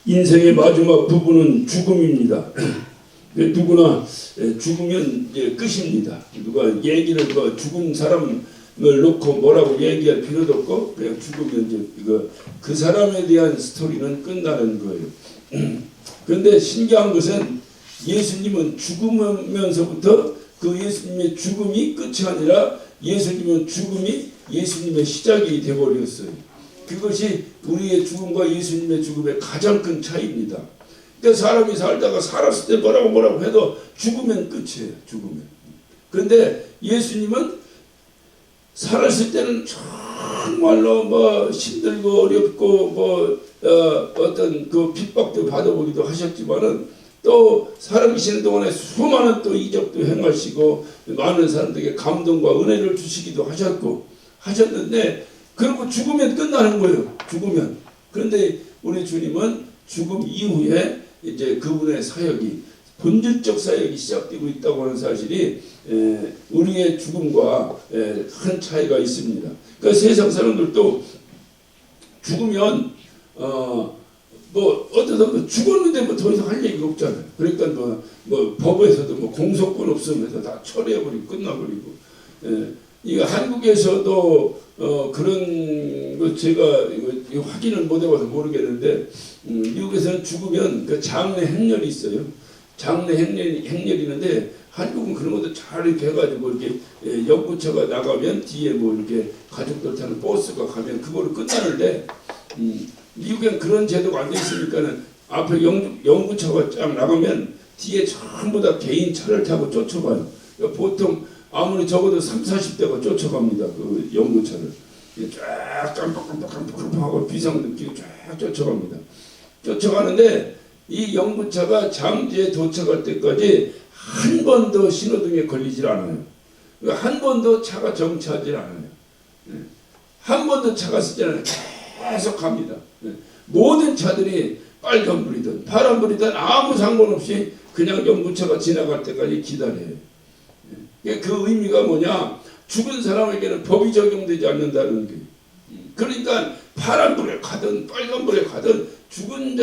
인생의 마지막 부분은 죽음입니다. 누구나 죽으면 이제 끝입니다. 누가 얘기를 죽은 사람을 놓고 뭐라고 얘기할 필요도 없고 그냥 죽으면 이제 그 사람에 대한 스토리는 끝나는 거예요. 그런데 신기한 것은 예수님은 죽으면서부터 그 예수님의 죽음이 끝이 아니라 예수님은 죽음이 예수님의 시작이 되어버렸어요. 그것이 우리의 죽음과 예수님의 죽음의 가장 큰 차이입니다. 그러니까 사람이 살다가 살았을 때 뭐라고 해도 죽으면 끝이에요. 죽으면. 그런데 예수님은 살았을 때는 정말로 힘들고 어렵고 어떤 그 핍박도 받아보기도 하셨지만은 또 살아계시는 동안에 수많은 또 이적도 행하시고 많은 사람들에게 감동과 은혜를 주시기도 하셨는데 그리고 죽으면 끝나는 거예요. 죽으면. 그런데 우리 주님은 죽음 이후에 이제 그분의 사역이 본질적 사역이 시작되고 있다고 하는 사실이 우리의 죽음과 큰 차이가 있습니다. 그러니까 세상 사람들도 죽으면 어쩌다 죽었는데 더 이상 할 얘기가 없잖아요. 그러니까 법에서도 공소권 없으면서 다 처리해버리고 끝나버리고. 이거 한국에서도 그런 거 제가 이거 확인을 못 해봐서 모르겠는데 미국에서는 죽으면 그 장례 행렬이 있어요. 장례 행렬이 있는데 한국은 그런 것도 잘 이렇게 해가지고 이렇게 연구차가 나가면 뒤에 이렇게 가족들 타는 버스가 가면 그거로 끝나는데 미국엔 그런 제도가 안 돼 있으니까는 앞에 연구차가 쫙 나가면 뒤에 전부 다 개인 차를 타고 쫓아가요. 그러니까 보통 아무리 적어도 30, 40대가 쫓아갑니다. 그 연구차를. 쫙 깜빡깜빡하고 비상 느끼고 쫙 쫓아갑니다. 쫓아가는데 이 연구차가 장지에 도착할 때까지 한 번도 신호등에 걸리질 않아요. 그러니까 한 번도 차가 정차하지 않아요. 한 번도 차가 쓰지 않아요. 계속 갑니다. 모든 차들이 빨간불이든 파란불이든 아무 상관없이 그냥 연구차가 지나갈 때까지 기다려요. 그 의미가 뭐냐? 죽은 사람에게는 법이 적용되지 않는다는 게. 그러니까 파란불에 가든 빨간불에 가든 죽은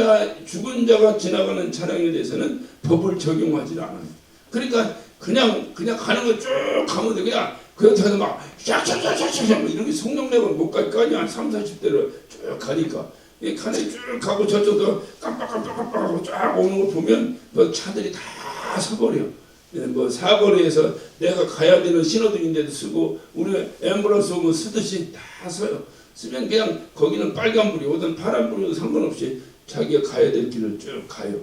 자가 지나가는 차량에 대해서는 법을 적용하지 않아요. 그러니까 그냥 가는 거 쭉 가면 돼. 그냥 그렇다고 막 샥샥샥샥샥 이렇게 속력내고 못 갈 거 아니야. 30, 40대로 쭉 가니까. 이 칸에 쭉 가고 저쪽도 깜빡깜빡깜빡하고 쫙 오는 거 보면 차들이 다 서버려. 사거리에서 내가 가야 되는 신호등인데도 쓰고 우리 앰뷸런스 오면 쓰듯이 다 서요. 쓰면 그냥 거기는 빨간불이 오든 파란불이 오든 상관없이 자기가 가야 될 길을 쭉 가요.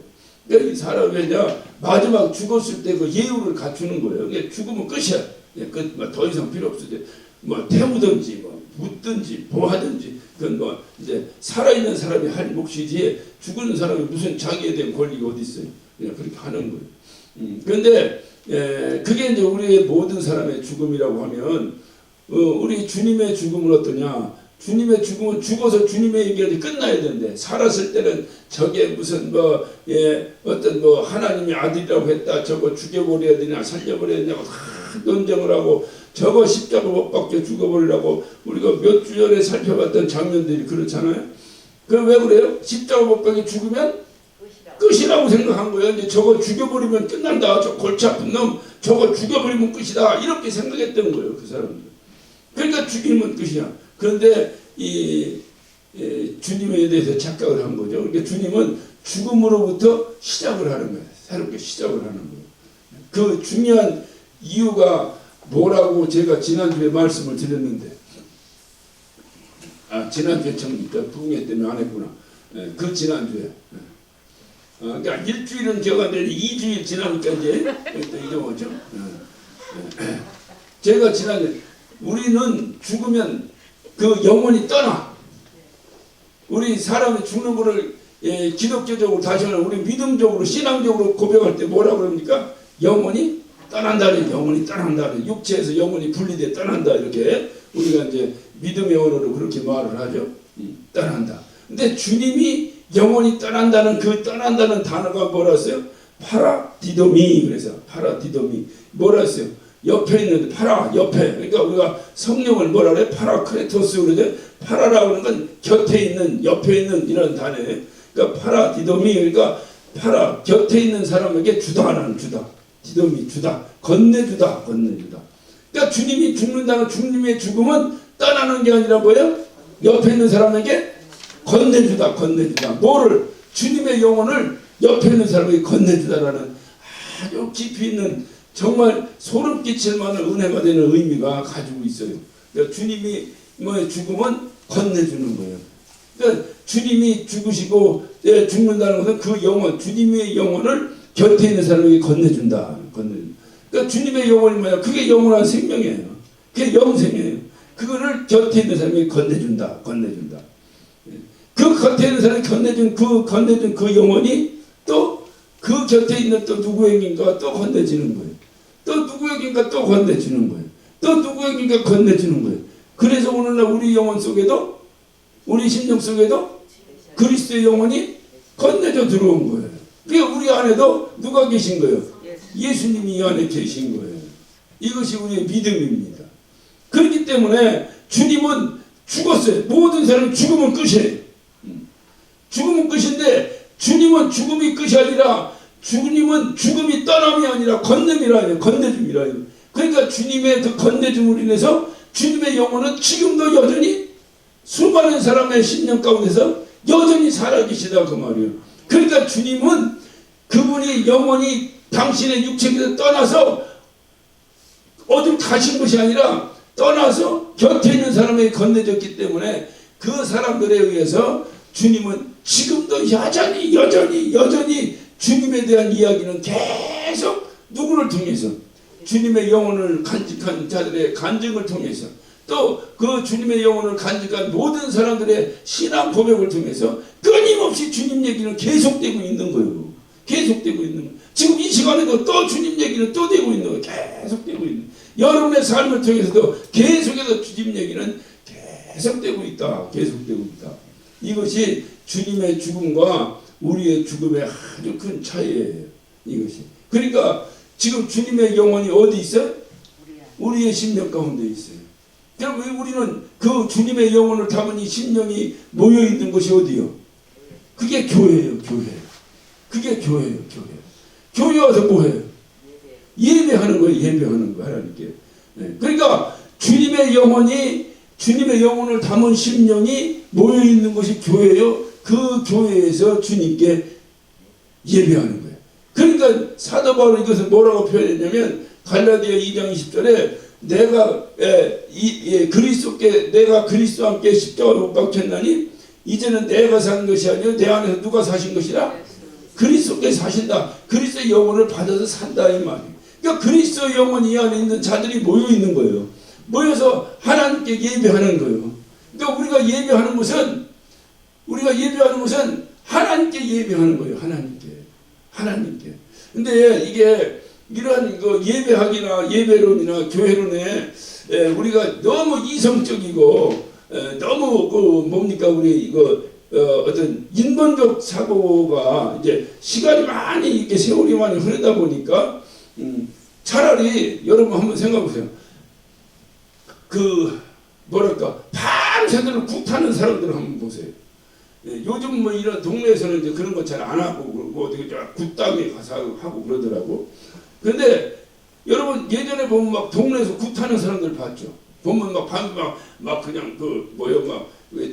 그러니까 이 사람이 왜냐 마지막 죽었을 때 그 예우를 갖추는 거예요. 그러니까 죽으면 끝이야. 끝, 더 이상 필요 없어. 태우든지 묻든지 하든지 그건 이제 살아있는 사람이 할 몫이지 죽은 사람이 무슨 자기에 대한 권리가 어디 있어요. 그냥 그렇게 하는 거예요. 그런데 그게 이제 우리의 모든 사람의 죽음이라고 하면 우리 주님의 죽음은 어떠냐? 주님의 죽음은 죽어서 주님의 얘기가 끝나야 되는데 살았을 때는 저게 무슨 어떤 하나님의 아들이라고 했다 저거 죽여버려야 되냐 살려버려야 되냐고 논쟁을 하고 저거 십자가 못 박혀 죽어버리라고 우리가 몇 주 전에 살펴봤던 장면들이 그렇잖아요. 그럼 왜 그래요? 십자가 못 박혀 죽으면 끝이라고 생각한 거예요. 이제 저거 죽여버리면 끝난다. 저 골치 아픈 놈 저거 죽여버리면 끝이다. 이렇게 생각했던 거예요. 그 사람들. 그러니까 죽이면 끝이야. 그런데 주님에 대해서 착각을 한 거죠. 그러니까 주님은 죽음으로부터 시작을 하는 거예요. 새롭게 시작을 하는 거예요. 그 중요한 이유가 뭐라고 제가 지난주에 말씀을 드렸는데 지난주에 부흥회 때문에 안 했구나. 그 지난주에 그러니까 일주일은 기억 안 되는데 2주일 지나니까 이제 또 잊어먹었죠. 제가 지난주에 우리는 죽으면 그 영혼이 떠나. 우리 사람이 죽는 거를 기독교적으로 다시 말하면 우리 믿음적으로 신앙적으로 고백할 때 뭐라고 그럽니까? 영혼이 떠난다는 영혼이 떠난다는 육체에서 영혼이 분리돼 떠난다 이렇게 우리가 이제 믿음의 언어로 그렇게 말을 하죠. 떠난다. 근데 주님이 영혼이 떠난다는 그 떠난다는 단어가 뭐라 했어요? 파라디도미. 그래서 파라디도미 뭐라 했어요? 옆에 있는데 파라 옆에. 그러니까 우리가 성령을 뭐라 그래? 파라크레토스. 그러죠. 파라라고 하는 건 곁에 있는 옆에 있는 이런 단어예요. 그러니까 파라디돔이 그러니까 파라 곁에 있는 사람에게 주다라는 주다. 디돔이 주다. 건네주다. 건네주다. 그러니까 주님이 죽는다는 주님의 죽음은 떠나는 게 아니라 뭐예요? 옆에 있는 사람에게 건네주다. 건네주다. 뭐를? 주님의 영혼을 옆에 있는 사람에게 건네주다라는 아주 깊이 있는 정말 소름 끼칠 만한 은혜가 되는 의미가 가지고 있어요. 그러니까 주님이 뭐 죽음은 건네주는 거예요. 그러니까 주님이 죽으시고 죽는다는 것은 그 영혼, 주님의 영혼을 곁에 있는 사람에게 건네준다. 건네준다. 그러니까 주님의 영혼이 뭐야? 그게 영원한 생명이에요. 그게 영생이에요. 그거를 곁에 있는 사람에게 건네준다. 건네준다. 그 곁에 있는 사람이 건네준 그 영혼이 또 그 곁에 있는 또 누구에게인가 또 건네지는 거예요. 또 누구에게인가 또 건네주는 거예요. 또 누구에게인가 건네주는 거예요. 그래서 오늘날 우리 영혼 속에도 우리 심령 속에도 그리스도의 영혼이 건네져 들어온 거예요. 그러니까 우리 안에도 누가 계신 거예요? 예수님이 이 안에 계신 거예요. 이것이 우리의 믿음입니다. 그렇기 때문에 주님은 죽었어요. 모든 사람은 죽으면 끝이에요. 죽으면 끝인데 주님은 죽음이 끝이 아니라 주님은 죽음이 떠남이 아니라 건냄이라 해요. 건네줌이라 해요. 그러니까 주님의 그 건네줌으로 인해서 주님의 영혼은 지금도 여전히 수많은 사람의 심령 가운데서 여전히 살아계시다 그 말이에요. 그러니까 주님은 그분이 영혼이 당신의 육체에서 떠나서 어딜 가신 것이 아니라 떠나서 곁에 있는 사람에게 건네졌기 때문에 그 사람들에 의해서 주님은 지금도 여전히 주님에 대한 이야기는 계속 누구를 통해서 주님의 영혼을 간직한 자들의 간증을 통해서 또 그 주님의 영혼을 간직한 모든 사람들의 신앙 고백을 통해서 끊임없이 주님 얘기는 계속되고 있는 거예요. 계속되고 있는 거예요. 지금 이 시간에도 또 주님 얘기는 또 되고 있는 거예요. 계속되고 있는 거예요. 여러분의 삶을 통해서도 계속해서 주님 얘기는 계속되고 있다. 계속되고 있다. 이것이 주님의 죽음과 우리의 죽음의 아주 큰 차이예요. 이것이. 그러니까 지금 주님의 영혼이 어디 있어요? 우리의 심령 가운데 있어요. 그럼 우리는 그 주님의 영혼을 담은 이 심령이 모여있는 것이 어디요? 그게 교회예요. 교회. 그게 교회예요. 교회. 교회 와서 뭐해요? 예배하는 거예요. 예배하는 거 하나님께. 그러니까 주님의 영혼을 담은 심령이 모여있는 것이 교회예요. 그 교회에서 주님께 예배하는 거예요. 그러니까 사도 바울은 이것을 뭐라고 표현했냐면 갈라디아 2장 20절에 내가 그리스도와 함께 십자가에 못 박혔나니 이제는 내가 사는 것이 아니라 내 안에서 누가 사신 것이라? 그리스도께 사신다. 그리스도의 영혼을 받아서 산다 이 말이에요. 그러니까 그리스도의 영혼이 이 안에 있는 자들이 모여 있는 거예요. 모여서 하나님께 예배하는 거예요. 그러니까 우리가 예배하는 것은 하나님께 예배하는 거예요. 하나님께. 근데 이게 이러한 그 예배학이나 예배론이나 교회론에 우리가 너무 이성적이고 너무 우리 이거 어떤 인본적 사고가 이제 시간이 많이 이렇게 세월이 많이 흐르다 보니까 차라리 여러분 한번 생각해 보세요. 밤새도록 굿하는 사람들을 한번 보세요. 요즘 뭐 이런 동네에서는 이제 그런 거 잘 안 하고 뭐 어떻게 굿땅에 가서 하고 그러더라고. 그런데 여러분 예전에 보면 막 동네에서 굿하는 사람들 봤죠. 보면 막 그냥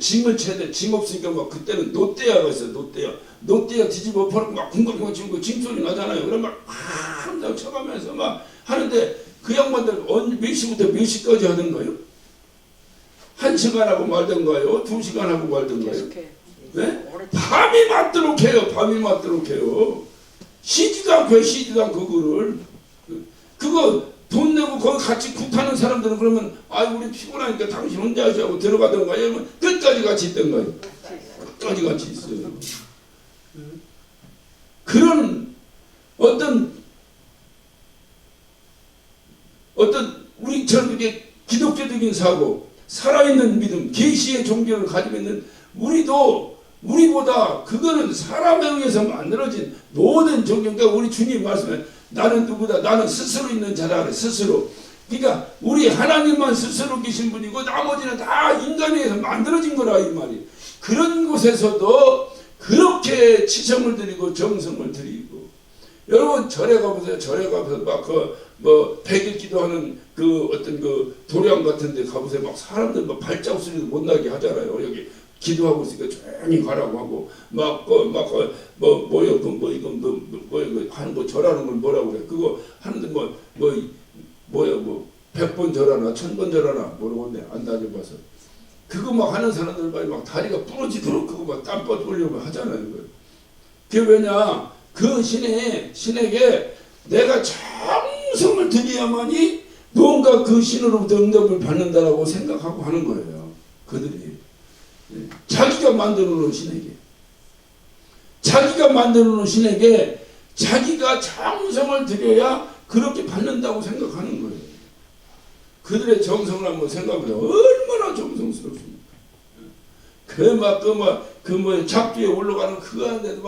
짐을 채대 짐 없으니까 막 그때는 노떼야가 있어. 노떼야 뒤집어 버리고 막 궁금하고 지금 짐 소리 나잖아요. 그럼 막 한다고 쳐가면서 막 하는데 그 양반들 몇 시부터 몇 시까지 하던가요? 1시간 하고 말던가요? 2시간 하고 말던가요? 네? 밤이 맞도록 해요. 쉬지도 않고 그거를. 그거 돈 내고 거기 같이 굿하는 사람들은 그러면 우리 피곤하니까 당신 혼자 하시고 들어가던가 이러면 끝까지 같이 있던가요? 끝까지 같이 있어요. 그런 어떤 우리처럼 이렇게 기독교적인 사고, 살아있는 믿음, 계시의 종교를 가지고 있는 우리보다 그거는 사람에 의해서 만들어진 모든 종교. 그러니까 우리 주님 말씀에 나는 누구다? 나는 스스로 있는 자라. 스스로. 그러니까 우리 하나님만 스스로 계신 분이고 나머지는 다 인간에 의해서 만들어진 거라 이 말이에요. 그런 곳에서도 그렇게 그렇게 치성을 드리고 정성을 드리고 여러분 절에 가보세요. 절에 가서 막 그 뭐 백일 기도하는 그 어떤 그 도량 같은 데 가보세요. 막 사람들 막 발자국 소리도 못 나게 하잖아요. 여기 기도하고 있으니까 조용히 가라고 하고 뭐요 그 이거 하는 거 절하는 걸 뭐라고 그래. 그거 하는데 뭐요 100번 절하나 1000번 절하나 모르겠네. 안 다녀봐서. 그거 막 하는 사람들 말이 막 다리가 부러지도록 그거 막 땀뻘 돌리고 하잖아요. 그게 왜냐? 그 신에게 내가 정성을 들여야만이 무언가 그 신으로부터 응답을 받는다라고 생각하고 하는 거예요. 그들이. 자기가 만들어 놓은 신에게. 자기가 만들어 놓은 신에게 자기가 정성을 들여야 그렇게 받는다고 생각하는 거예요. 그들의 정성을 한번 생각해보세요. 얼마나 정성스럽습니까? 작두에 올라가는 그거 하는데도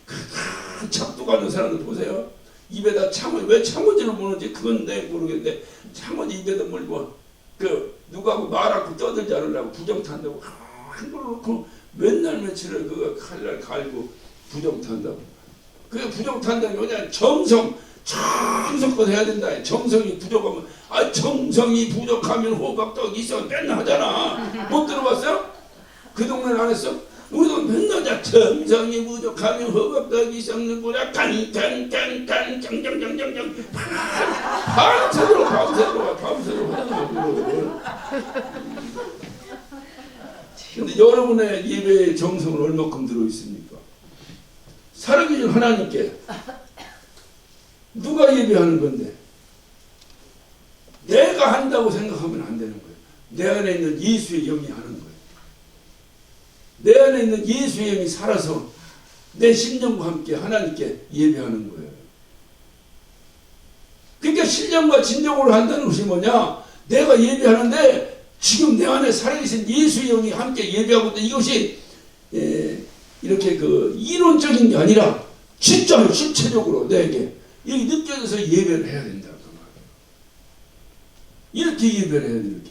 그 작두 가는 사람들 보세요. 입에다 왜 창원지를 모르는지 그건 내가 모르겠는데 창원지 입에다 누구하고 말하고 떠들지 않으려고 부정 탄다고 한 걸로 놓고 맨날 며칠을 그거 칼날 갈고 부정 탄다고. 그게 부정 탄다는 게 뭐냐? 정성껏 해야 된다. 정성이 부족하면 정성이 부족하면 호박떡 있어 맨날 하잖아. 못 들어봤어? 그 동네는 안 했어? 우리도 맨날 정성이 부족하면 호박떡이 썩는구나. 깡깡깡깡 짱짱짱짱짱 밤새도록 하잖아. 근데 여러분의 예배의 정성은 얼마큼 들어있습니까? 살아계신 하나님께 누가 예배하는 건데 내가 한다고 생각하면 안 되는 거예요. 내 안에 있는 예수의 영이 하는 거예요. 내 안에 있는 예수의 영이 살아서 내 심령과 함께 하나님께 예배하는 거예요. 그러니까 신령과 진정으로 한다는 것이 뭐냐? 내가 예배하는데 지금 내 안에 살아계신 예수의 영이 함께 예배하고 있다. 이것이 이렇게 그 이론적인 게 아니라 진짜로 실체적으로 내게 이렇게 느껴져서 예배를 해야 된다. 이렇게 예배를 해야 돼. 이렇게.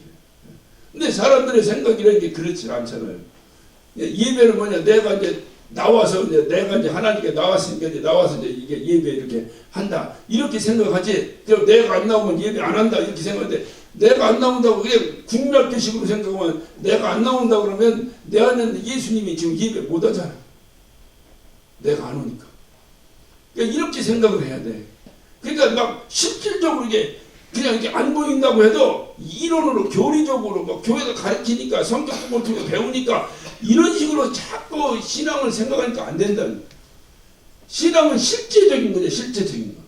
근데 사람들의 생각이라는 게 그렇지 않잖아요. 예배는 뭐냐? 내가 이제 하나님께 나왔으니까 나와서 이게 예배 이렇게 한다. 이렇게 생각하지. 내가 안 나오면 예배 안 한다. 이렇게 생각하는데 내가 안 나온다고 그냥 국멸교식으로 생각하면 내가 안 나온다 그러면 내 안에 예수님이 지금 예배 못 하잖아. 내가 안 오니까. 그러니까 이렇게 생각을 해야 돼. 그러니까 막 실질적으로 이게 그냥 이렇게 안 보인다고 해도 이론으로 교리적으로 막 교회가 가르치니까 성경을 통해 배우니까 이런 식으로 자꾸 신앙을 생각하니까 안 된다. 신앙은 실제적인 거죠. 실제적인 거.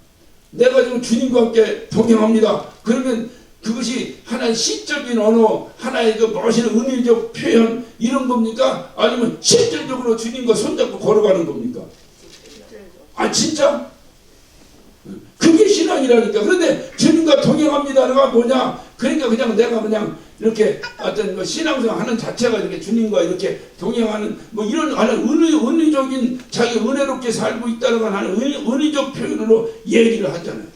내가 지금 주님과 함께 동행합니다. 그러면 그것이 하나의 시적인 언어, 하나의 그 멋있는 은유적 표현 이런 겁니까? 아니면 실질적으로 주님과 손잡고 걸어가는 겁니까? 진짜? 그게 신앙이라니까. 그런데 주님과 동행합니다가 뭐냐? 그러니까 그냥 내가 그냥 이렇게 어떤 뭐 신앙생활 하는 자체가 이렇게 주님과 이렇게 동행하는 뭐 이런 하는 은유적인 자기 은혜롭게 살고 있다는 하는 은유적 표현으로 얘기를 하잖아요.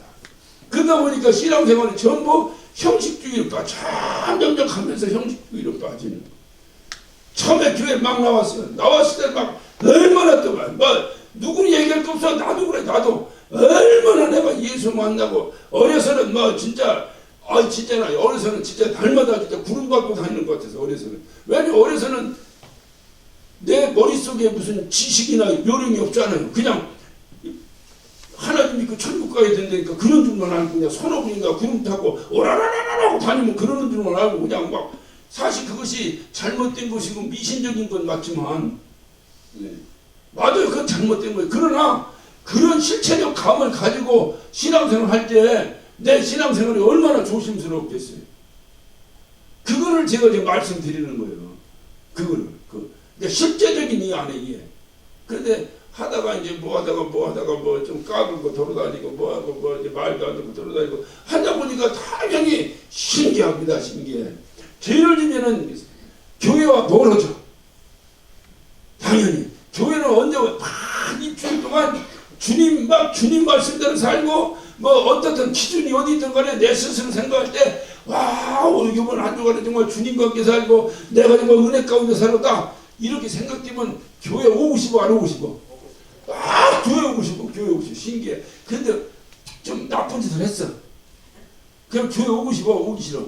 그러다 보니까 신앙생활이 전부 형식주의로 점점 하면서 형식주의로 빠지는 거예요. 처음에 교회 막 나왔어요. 나왔을 때 막 얼마나 또 누구 얘기할 거 없어. 나도 그래. 나도 얼마나 내가 예수 만나고 어려서는 진짜 어려서는 진짜 날마다 진짜 구름 갖고 다니는 것 같아서 어려서는. 왜냐면 어려서는 내 머릿속에 무슨 지식이나 요령이 없잖아요. 그냥 하나님 믿고 천국 가야 된다니까 그런 줄만 알고 그냥 손오공인가 구름 타고 오라라라라고 다니면 그러는 줄만 알고 그냥 막 사실 그것이 잘못된 것이고 미신적인 건 맞지만 맞아요. 그건 잘못된 거예요. 그러나 그런 실체적 감을 가지고 신앙생활 할 때 내 신앙생활이 얼마나 조심스럽겠어요. 그거를 제가 지금 말씀드리는 거예요. 그거를 실제적인 이 안에 이해. 그런데 하다가 이제 뭐 하다가 좀 까불고 돌아다니고 뭐하고 이제 말도 안 듣고 돌아다니고 하다 보니까 당연히 신기합니다. 신기해. 죄를 지면은 교회와 멀어져. 당연히 교회는 언제 일주일 동안 주님 말씀대로 살고 어떻든 기준이 어디 있든 간에 내 스스로 생각할 때 이번 한 주간에 정말 주님과 함께 살고 내가 정말 은혜 가운데 살았다 이렇게 생각되면 교회 오고 싶어 안 오고 싶어? 교회 오고 싶어, 교회 오고 싶어. 신기해. 근데 좀 나쁜 짓을 했어. 그럼 교회 오고 싶어, 오기 싫어.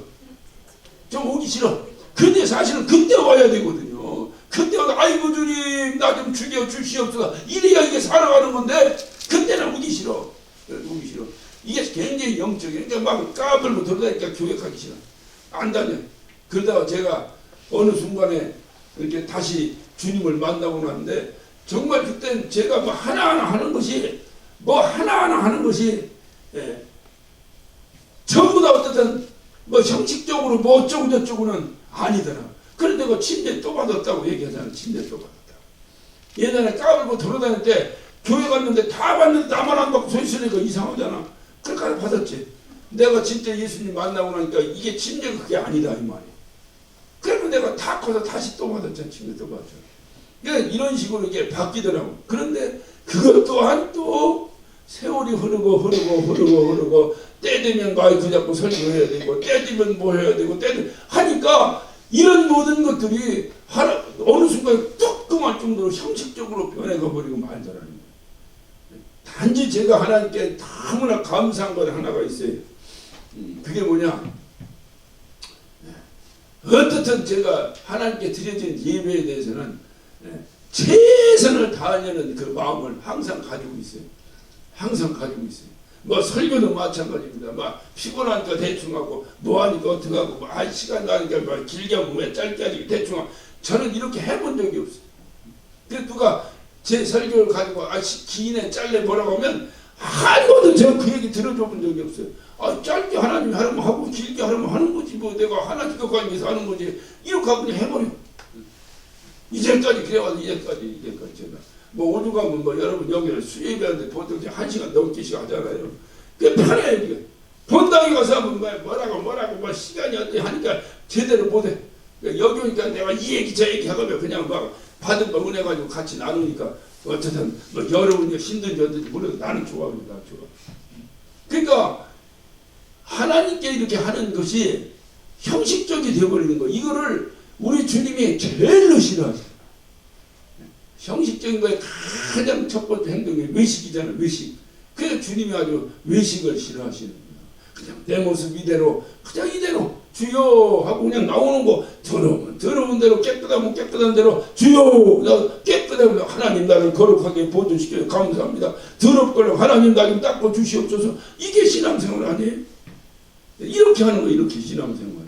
좀 오기 싫어. 근데 사실은 그때 와야 되거든요. 그때 와서 아이고 주님 나 좀 죽여 주시옵소서. 이래야 이게 살아가는 건데 그때는 오기 싫어. 오기 싫어. 이게 굉장히 영적이에요. 그러니까 막 까불고 돌아다니까 교회 가기 싫어. 안 다녀. 그러다가 제가 어느 순간에 이렇게 다시 주님을 만나고 났는데 정말 그때는 제가 뭐 하나하나 하는 것이 예, 전부 다 어쨌든 뭐 형식적으로 뭐 어쩌고 저쩌고는 아니더라. 그런데 그 침대 또 받았다고 얘기하잖아. 침대 또 받았다. 예전에 까불고 돌아다닐 때 교회 갔는데 다 받는데 나만 안 받고 서 있으니까 이상하잖아. 그러니까 받았지. 내가 진짜 예수님 만나고 나니까 이게 침대가 그게 아니다 이 말이야. 그러면 내가 다 커서 다시 또 받았잖아. 침대 또 받았잖아. 그러니까 이런 식으로 이게 바뀌더라고. 그런데 그것 또한 또 세월이 흐르고 때 되면 마이크 잡고 설교해야 되고 때 되면 뭐 해야 되고 하니까 이런 모든 것들이 어느 순간 뚝 그만 정도로 형식적으로 변해가 버리고 말더라는 거예요. 단지 제가 하나님께 너무나 감사한 것 하나가 있어요. 그게 뭐냐? 어떻든 제가 하나님께 드려진 예배에 대해서는 최선을 다하려는 그 마음을 항상 가지고 있어요. 항상 가지고 있어요. 뭐 설교도 마찬가지입니다. 막 피곤하니까 대충 하고 노하니까 어떻게 하고 뭐 시간 나니까 막 길게 하고 왜 짧게 하니까 대충 하고 저는 이렇게 해본 적이 없어요. 그래서 누가 제 설교를 가지고 기인에 잘래 뭐라고 하면 한 번도 제가 그 얘기 들어줘 본 적이 없어요. 짧게 하나님 하려면 하고 길게 하려면 하는 거지 뭐 내가 하나님과 관계에서 하는 거지 이렇게 하고 그냥 해버려. 이제까지 그래가지고 이제까지 제가 뭐 오죽 하면 뭐 여러분 여기를 수예배하는데 보통 1시간 넘게씩 하잖아요. 그게 편해요. 이게 본당에 가서 하면 뭐라고 뭐 시간이 어떻게 하니까 제대로 못해. 여기 오니까 내가 이 얘기 저 얘기 하면 그냥 막 받은 거 은혜 가지고 같이 나누니까 어쨌든 뭐 여러분이 힘든지 어떤지 모르겠어. 나는 좋아합니다. 좋아. 그러니까 하나님께 이렇게 하는 것이 형식적이 되어버리는 거. 이거를 우리 주님이 제일로 싫어하세요. 형식적인 거에 가장 첫 번째 행동이 외식이잖아요. 외식. 그래서 주님이 아주 외식을 싫어하시는 거예요. 그냥 내 모습 이대로 그냥 이대로 주여 하고 그냥 나오는 거 더러운 대로 깨끗하면 깨끗한 대로 주여 나 깨끗하면 하나님 나를 거룩하게 보존시켜요. 감사합니다. 더럽걸로 하나님 나 좀 닦고 주시옵소서. 이게 신앙생활 아니에요? 이렇게 하는 거예요. 이렇게 신앙생활을.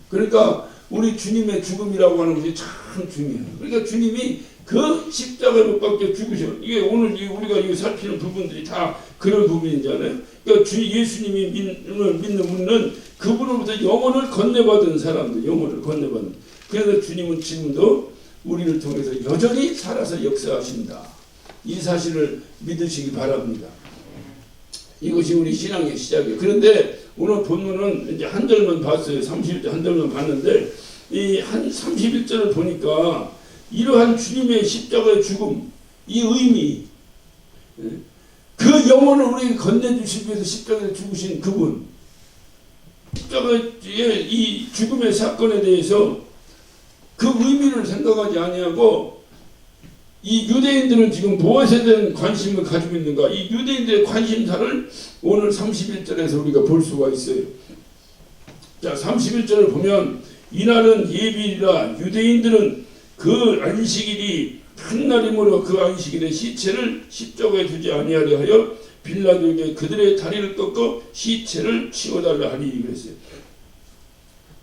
그러니까 우리 주님의 죽음이라고 하는 것이 참 중요해요. 그러니까 주님이 그 십자가에 못 박혀 죽으셔. 이게 오늘 우리가 이거 살피는 부분들이 다 그런 부분이잖아요. 그러니까 예수님이 믿는 분은 그분으로부터 영혼을 건네받은 사람들, 영혼을 건네받는. 그래서 주님은 지금도 우리를 통해서 여전히 살아서 역사하신다. 이 사실을 믿으시기 바랍니다. 이것이 우리 신앙의 시작이에요. 그런데 오늘 본문은 이제 한 절만 봤어요. 31절 한 절만 봤는데 이 한 31절을 보니까 이러한 주님의 십자가의 죽음, 이 의미, 그 영혼을 우리에게 건네주시기 위해서 십자가에 죽으신 그분, 십자가의 이 죽음의 사건에 대해서 그 의미를 생각하지 아니하고 이 유대인들은 지금 무엇에 대한 관심을 가지고 있는가? 이 유대인들의 관심사를 오늘 31절에서 우리가 볼 수가 있어요. 자, 31절을 보면 이날은 예비일이라 유대인들은 그 안식일이 한 날이므로 그 안식일에 시체를 십자가에 두지 아니하려 하여 빌라도에게 그들의 다리를 꺾어 시체를 치워달라 하니 그랬어요.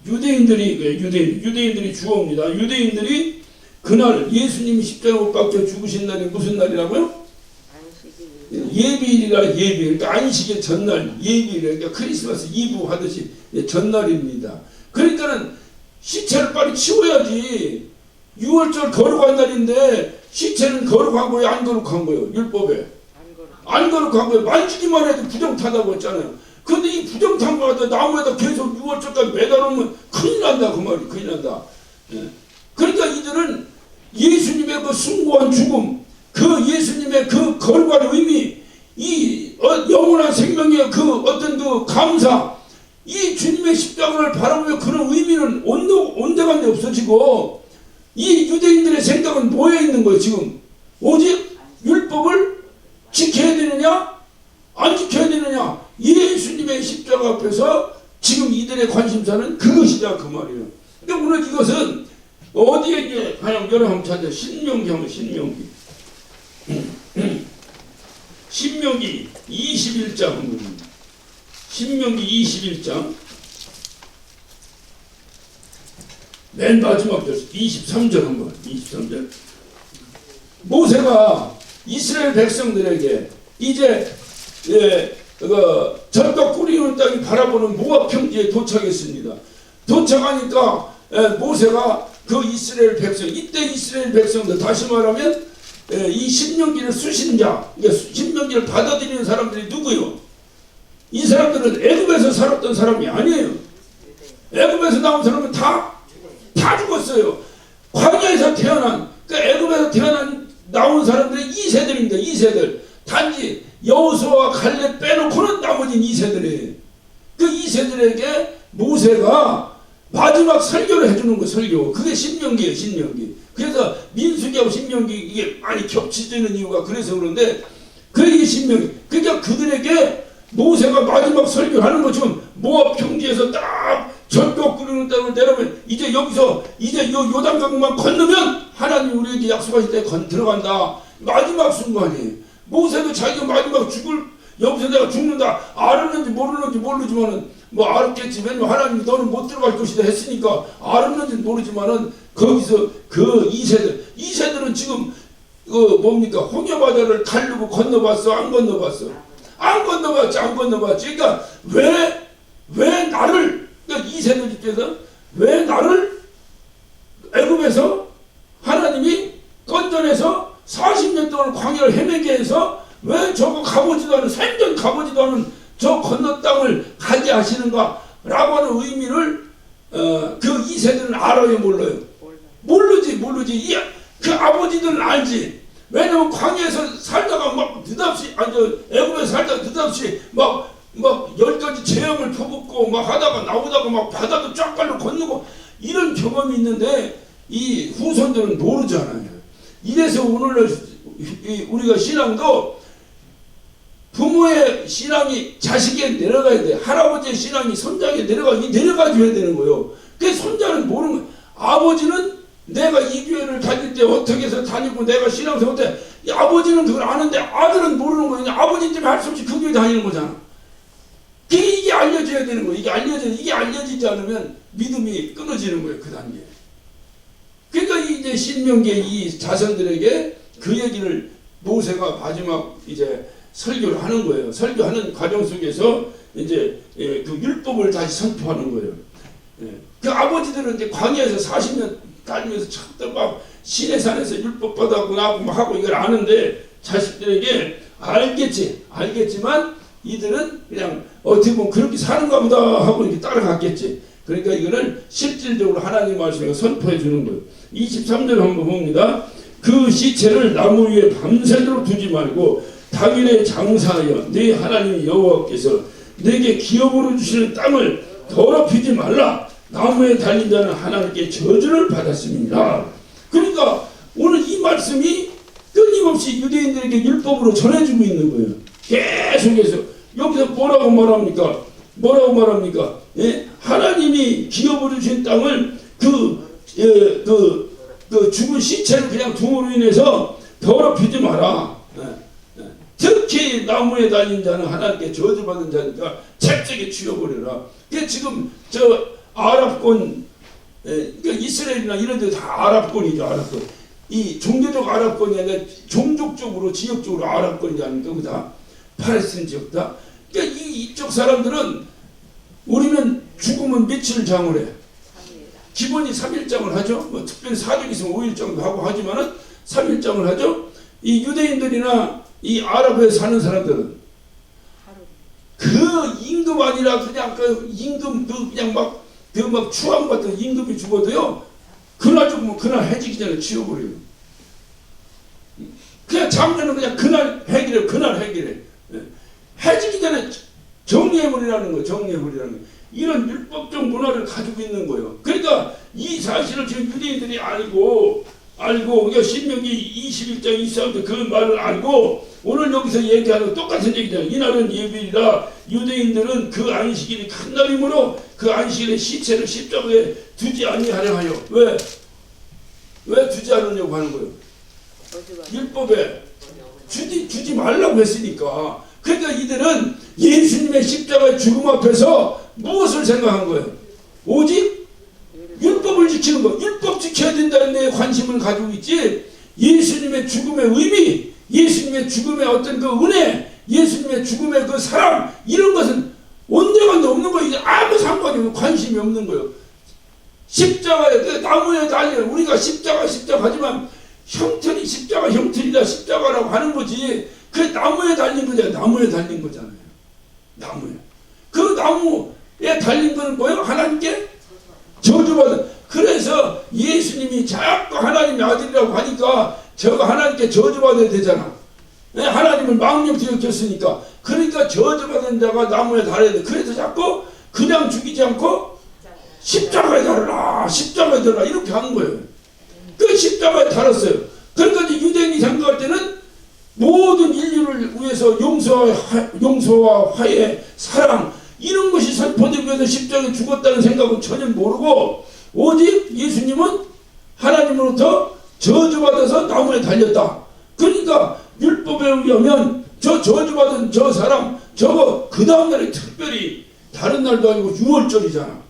유대인들이 주어입니다. 유대인들이 그날 예수님이 십자가에 못 박혀 죽으신 날이 무슨 날이라고요? 예비일이라 예비일. 그러니까 안식일 전날 예비일. 그러니까 크리스마스 이브 하듯이 전날입니다. 그러니까는 시체를 빨리 치워야지. 6월절 거룩한 날인데 시체는 거룩한 거예요? 안 거룩한 거예요? 율법에. 안 거룩한 거예요. 만지기만 해도 부정타다고 했잖아요. 근데 이 부정탄 거 갖다 나무에다 계속 6월절까지 매달으면 큰일 난다 그 말이. 큰일 난다. 그러니까 이들은 예수님의 그 숭고한 죽음, 그 예수님의 그 거룩한 의미, 이 영원한 생명의 그 어떤 그 감사, 이 주님의 십자가를 바라보며 그런 의미는 온데간데 없어지고 이 유대인들의 생각은 뭐에 있는 거예요 지금? 오직 율법을 지켜야 되느냐 안 지켜야 되느냐, 예수님의 십자가 앞에서 지금 이들의 관심사는 그것이다 그 말이에요. 근데 오늘 이것은 어디에 이제 그냥 여러 한번 찾아 신명기 하면 신명기 21장 신명기 21장 맨 마지막 절 23절 한번 23절 모세가 이스라엘 백성들에게 이제 절벽 꾸리는 땅이 바라보는 모압 평지에 도착했습니다. 도착하니까 모세가 그 이스라엘 백성, 이때 이스라엘 백성들, 다시 말하면 이 신명기를 쓰신 자, 신명기를 받아들이는 사람들이 누구요? 이 사람들은 애굽에서 살았던 사람이 아니에요. 애굽에서 나온 사람은 다 죽었어요. 광야에서 태어난, 애굽에서 나온 사람들이 2세들입니다. 2세들. 단지 여호수아와 갈렙 빼놓고는 나머지는 2세들이에요. 그 2세들에게 모세가 마지막 설교를 해주는 거, 설교. 그게 신명기예요, 신명기. 그래서 민수기하고 신명기 이게 많이 겹치지는 이유가 그래서 그런데 그게 신명기. 그러니까 그들에게 모세가 마지막 설교를 하는 것처럼 모압 평지에서 딱 절벽 꾸리는 땅을 내려면 이제 여기서 이제 요단강만 건너면 하나님 우리에게 약속하실 때 들어간다. 마지막 순간이에요. 모세도 자기가 마지막 여기서 내가 죽는다. 알았는지 모르지만은 뭐 알았겠지. 왜냐면 하나님이 너는 못 들어갈 것이다 했으니까 알았는지 모르지만은 거기서 그 2세들은 지금 홍해바다를 가르고 건너봤어? 안 건너봤어? 안 건너봤지. 그러니까 왜 나를, 그러니까 2세들 입장에서 왜 나를 애굽에서 하나님이 건져내서 40년 동안 광야를 헤매게 해서 왜 저거 가보지도 않은, 생전 가보지도 않은 저 건너 땅을 가게 하시는가 라고 하는 의미를 그 2세들은 알아요, 몰라요? 모르지. 그 아버지들은 알지. 왜냐면 광야에서 살다가 막 느닷없이, 애굽에서 살다가 느닷없이 막 10가지 재앙을 퍼붓고 막 하다가 나오다가 막 바다도 쫙 갈로 건너고 이런 경험이 있는데 이 후손들은 모르잖아요. 이래서 오늘날 우리가 신앙도 부모의 신앙이 자식에게 내려가야 돼. 할아버지의 신앙이 손자에게 내려가줘야 되는 거예요. 그 손자는 모르는 거예요. 아버지는 내가 이 교회를 다닐 때 어떻게 해서 다니고 내가 신앙생활 때 아버지는 그걸 아는데 아들은 모르는 거예요. 아버지 때문에 할 수 없이 그 교회 다니는 거잖아. 이게 알려져야 되는 거예요. 이게 알려지지 않으면 믿음이 끊어지는 거예요. 그 단계에. 그러니까 이제 신명기의 이 자손들에게 그 얘기를 모세가 마지막 이제 설교를 하는 거예요. 설교하는 과정 속에서 이제 그 율법을 다시 선포하는 거예요. 그 아버지들은 이제 광야에서 40년 다니면서 처음부터 막 시내산에서 율법 받아고 나고 막 하고 이걸 아는데 자식들에게 알겠지만 이들은 그냥 어떻게 보면 그렇게 사는가 보다 하고 이렇게 따라갔겠지. 그러니까 이거를 실질적으로 하나님 말씀에 선포해 주는 거예요. 23절 한번 봅니다. 그 시체를 나무 위에 밤새도록 두지 말고 당일에 장사하여 네 하나님 여호와께서 내게 기업으로 주시는 땅을 더럽히지 말라. 나무에 달린 자는 하나님께 저주를 받았습니다. 그러니까 오늘 이 말씀이 끊임없이 유대인들에게 율법으로 전해주고 있는 거예요. 계속해서 여기서 뭐라고 말합니까? 예? 하나님이 기업으로 주신 땅을 그 죽은 시체를 그냥 둠으로 인해서 더럽히지 마라. 특히 나무에 달린 자는 하나님께 저주받은 자니까 책책에 치워버려라. 그게 지금 저 아랍권, 그러니까 이스라엘이나 이런 데 다 아랍권이죠. 아랍권. 이 종교적 아랍권이 아니라 종족적으로 지역적으로 아랍권이지 않습니까? 그다 팔레스틴 지역 다. 그러니까 이쪽 사람들은 우리는 죽으면 며칠 장을 해. 기본이 3일장을 하죠. 뭐 특별히 사정 있으면 5일장도 하고 하지만은 3일장을 하죠. 이 유대인들이나 이 아랍에 사는 사람들은 그 임금 아니라 그냥 그 임금 그냥 막 추앙 같은 임금이 죽어도요. 그날 죽으면 그날 해지기 전에 치워버려요. 그냥 장례는 그냥 그날 해기래. 해지기 전에 정리해버리라는 거예요. 정리해버리라는 거예요. 이런 율법적 문화를 가지고 있는 거예요. 그러니까 이 사실을 지금 유대인들이 알고 알고, 그러니까 신명기 21장 23절 그 말을 알고 오늘 여기서 얘기하는 똑같은 얘기잖아요. 이날은 예비일이라 유대인들은 그 안식일이 큰 날이므로 그 안식일에 시체를 십자가에 두지 아니하려 하여. 왜 두지 않으려고 하는 거예요? 율법에 주지 말라고 했으니까. 그러니까 이들은 예수님의 십자가의 죽음 앞에서 무엇을 생각한 거예요? 오직 율법을 지키는 거. 율법 지켜야 된다는 데 관심을 가지고 있지, 예수님의 죽음의 의미, 예수님의 죽음의 어떤 그 은혜, 예수님의 죽음의 그 사랑, 이런 것은 온데간도 없는 거예요. 아무 상관이 없는, 관심이 없는 거예요. 십자가에, 그 나무에 달려, 우리가 십자가 하지만 형틀이 십자가, 형틀이다 십자가라고 하는 거지, 그 나무에 달린 거잖아요. 나무에 달린 거잖아요. 나무에. 그 나무에 달린 거는 뭐예요? 하나님께 저주받은. 그래서 예수님이 자꾸 하나님의 아들이라고 하니까 저가 하나님께 저주받아야 되잖아. 하나님을 망령되게 여겼으니까. 그러니까 저주받은 자가 나무에 달아야 돼. 그래서 자꾸 그냥 죽이지 않고 십자가에 달아라, 십자가에 달아라, 이렇게 하는 거예요. 그 십자가에 달았어요. 그러니까 유대인이 생각할 때는 모든 인류를 위해서 용서와 화해, 사랑, 이런 것이 선포되기 위해서 십자가에 죽었다는 생각은 전혀 모르고, 오직 예수님은 하나님으로부터 저주받아서 나무에 달렸다. 그러니까 율법에 의하면 저 저주받은 저 사람, 저거 그 다음날에 특별히 다른 날도 아니고 6월절이잖아.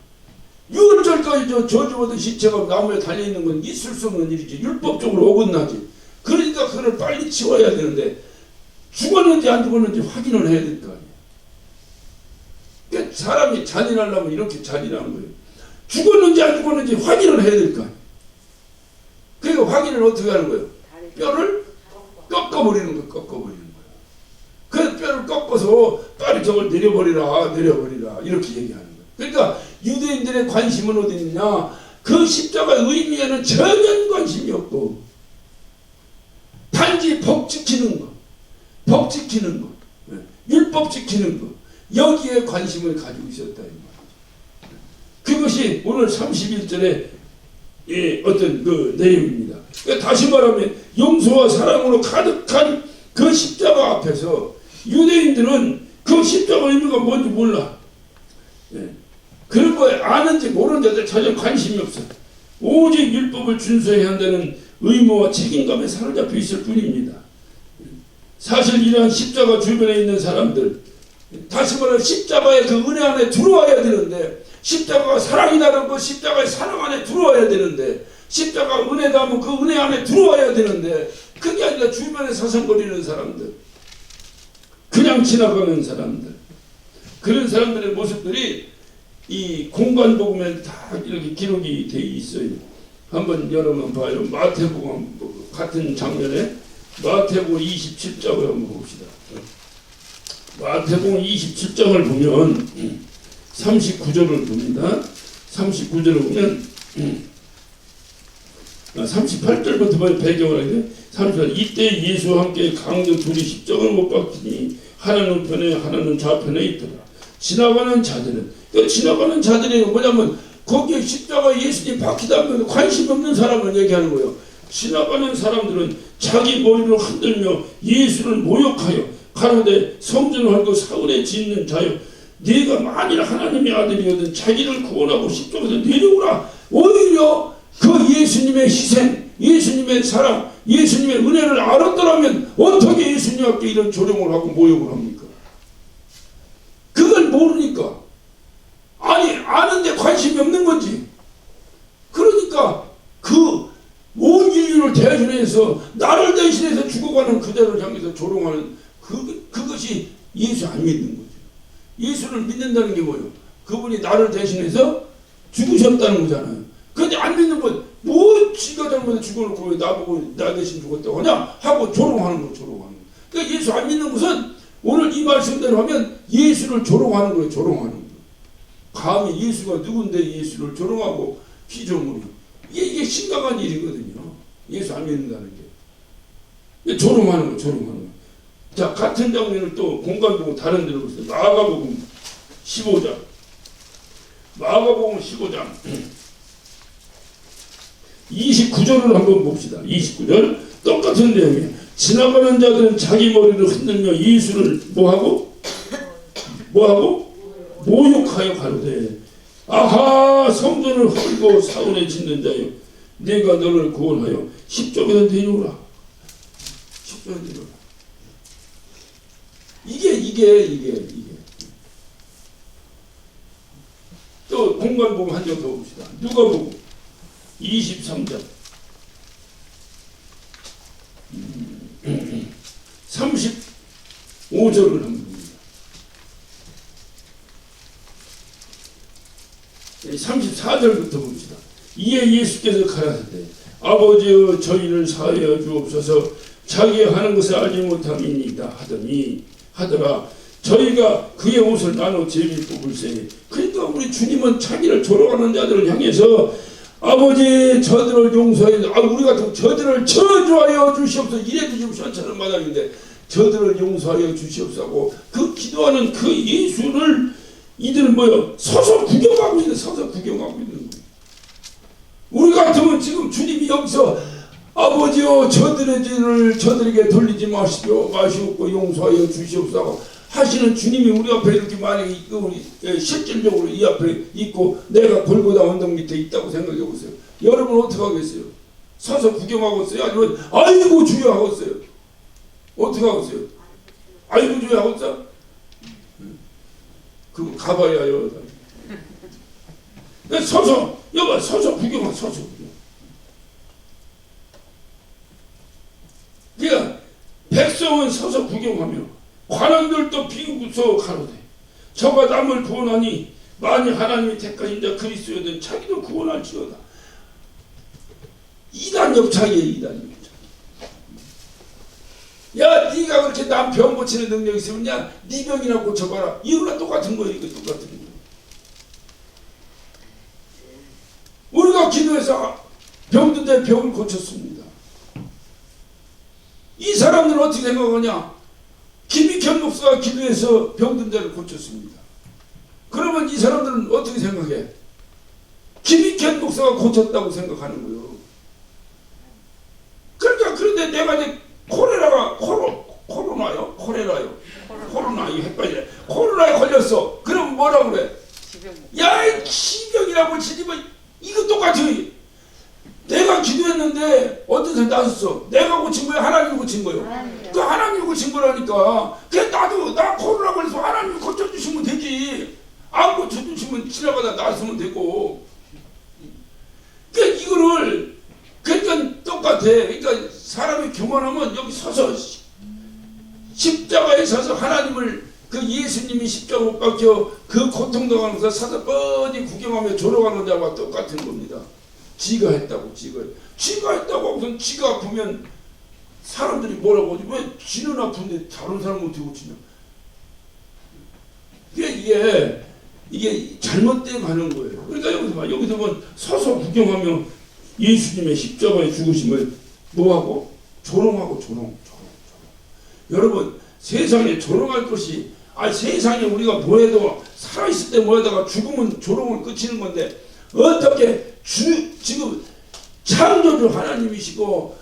6월절까지 저 저주받은 시체가 나무에 달려있는 건 있을 수 없는 일이지. 율법적으로 어긋나지. 그러니까 그걸 빨리 치워야 되는데, 죽었는지 안 죽었는지 확인을 해야 될 거 아니에요. 그러니까 사람이 잔인하려면 이렇게 잔인한 거예요. 죽었는지 안 죽었는지 확인을 해야 될 거 아니에요. 그러니까 확인을 어떻게 하는 거예요? 뼈를 꺾어버리는 거예요. 꺾어버리는 거예요. 그 뼈를 꺾어서 빨리 저걸 내려버리라 이렇게 얘기하는 거예요. 그러니까 유대인들의 관심은 어디 있느냐? 그 십자가의 의미에는 전혀 관심이 없고, 단지 법 지키는 거, 율법 지키는 거, 여기에 관심을 가지고 있었다 이 말이죠. 그것이 오늘 31절의 어떤 그 내용입니다. 그러니까 다시 말하면 용서와 사랑으로 가득한 그 십자가 앞에서 유대인들은 그 십자가 의미가 뭔지 몰라. 그런 거에 아는지 모르는지 전혀 관심이 없어. 오직 율법을 준수해야 한다는 의무와 책임감에 사로잡혀 있을 뿐입니다. 사실 이러한 십자가 주변에 있는 사람들, 다시 말하면 십자가의 그 은혜 안에 들어와야 되는데, 십자가가 사랑이라는 그 십자가의 사랑 안에 들어와야 되는데, 십자가 은혜다 하면 그 은혜 안에 들어와야 되는데, 그게 아니라 주변에 서성거리는 사람들, 그냥 지나가는 사람들, 그런 사람들의 모습들이 이 공간복음에 다 이렇게 기록이 되어 있어요. 한번 여러분 봐요. 마태복음 같은 장면에 마태복음 27장을 한번 봅시다. 마태복음 27장을 보면 39절을 봅니다. 39절을 보면 38절부터 보면 배경을 하게 38절 이때 예수와 함께 강도 둘이 십자가를 못 박히니 하나는 우편에 하나는 좌편에 있더라. 지나가는 자들이 뭐냐면 거기에 십자가 예수님 박히다면 관심 없는 사람을 얘기하는 거예요. 지나가는 사람들은 자기 머리를 흔들며 예수를 모욕하여 가로되 성전을 헐고 사울에 짓는 자여 네가 만일 하나님의 아들이거든 자기를 구원하고 십자가에서 내려오라. 오히려 그 예수님의 희생, 예수님의 사랑, 예수님의 은혜를 알았더라면 어떻게 예수님 앞에 이런 조롱을 하고 모욕을 합니까? 그걸 모르니까, 아니 아는데 관심이 없는 건지. 그러니까 그 온 인류를 대신해서 나를 대신해서 죽어가는 그대를 향해서 조롱하는 그것이 예수 안 믿는 거죠. 예수를 믿는다는 게 뭐예요? 그분이 나를 대신해서 죽으셨다는 거잖아요. 근데 안 믿는 건 뭐 지가 잘못해 죽어놓고 왜 나보고 나 대신 죽었다고 하냐 하고 조롱하는 거. 그러니까 예수 안 믿는 것은 오늘 이 말씀대로 하면 예수를 조롱하는 거예요. 조롱하는 거. 감히 예수가 누군데 예수를 조롱하고 피조물이. 이게 심각한 일이거든요. 예수 안 믿는다는 게. 조롱하는 거. 자, 같은 장면을 또 공간 보고 다른 데로 보세요. 마가복음 15장. 29절을 한번 봅시다. 29절 똑같은 내용이에요. 지나가는 자들은 자기 머리를 흔들며 예수를 뭐하고 모욕하여 가로되 아하 성전을 헐고 사울에 짓는 자여 내가 너를 구원하여 십쪽에서 내려오라. 십쪽에서 내려오라. 이게 또 공간 보면 한 장 더 봅시다. 누가복음 23장 35절을 한번 봅니다. 34절부터 봅시다. 이에 예수께서 가라사대 아버지여 저희를 사하여 주옵소서 자기의 하는 것을 알지 못함이니이다 하더라. 저희가 그의 옷을 나눠 제비 뽑을세. 그러니까 우리 주님은 자기를 조롱하는 자들을 향해서 아버지 저들을 용서해 우리 같은 저들을 저주하여 주시옵소서. 이래도 지금 시원찮은 마당인데 저들을 용서하여 주시옵소서. 그 기도하는 그 예수를 이들은 뭐요? 서서 구경하고 있는 거예요. 우리 같으면 지금 주님이 여기서 아버지여 저들의 죄를 저들에게 돌리지 마시옵고 용서하여 주시옵소서 하시는 주님이 우리 앞에 이렇게 만약에 우리 실질적으로 이 앞에 있고 내가 골고다 언덕 밑에 있다고 생각해 보세요. 여러분 어떻게 하겠어요? 서서 구경하고 있어요? 아니면 아이고 주여 하고 있어요? 어떻게 하고 있어요? 아이고 주여 하고 있어? 그거 가봐야요. 서서 여봐 서서 구경하 서서 구경. 그러니까 백성은 서서 구경하며 관원들도 비웃어 가로되 저가 남을 구원하니 만일 하나님이 택하신 자 그리스도여든 자기도 구원할지어다. 이단 협착이에요. 이단 협착. 야 네가 그렇게 남 병 고치는 능력이 있으면 야 네 병이나 고쳐봐라. 이거랑 똑같은 거예요. 이거 똑같은 거예요. 우리가 기도해서 병든 데 병을 고쳤습니다. 이 사람들은 어떻게 생각하냐? 김익현 목사가 기도해서 병든 자를 고쳤습니다. 그러면 이 사람들은 어떻게 생각해? 김익현 목사가 고쳤다고 생각하는 거예요. 그러니까 그런데 내가 이제 코로나 이 헷갈리네. 코로나에 걸렸어. 그럼 뭐라 그래? 야 기병이라고 지지면 이거 똑같이 내가 기도했는데 어떤 사람이 나섰어. 내가 고친 거야? 하나님이 고친 거예요? 그 하나님이 고친 거라니까. 그래 나도 나 코로나 걸려서 하나님이 고쳐주시면 되지. 안 고쳐주시면 지나가다 나서면 되고. 그러니까 이거를 그러니까 똑같아. 그러니까 사람이 교만하면 여기 서서 십자가에 서서 하나님을 그 예수님이 십자가 못 박혀 그 고통당하는 것을 서서 뻔히 구경하며 조롱하는 자와 똑같은 겁니다. 지가 했다고 하고선 지가 아프면 사람들이 뭐라고 하지? 왜 지는 아픈데 다른 사람은 어떻게 고치냐? 이게 잘못돼 가는 거예요. 그러니까 여기서 보면 서서 구경하며 예수님의 십자가에 죽으심을 뭐하고? 조롱하고 조롱. 여러분 세상에 조롱할 것이 세상에 우리가 뭐해도 살아있을 때 뭐하다가 죽으면 조롱을 끝이는 건데 어떻게 지금 창조주 하나님이시고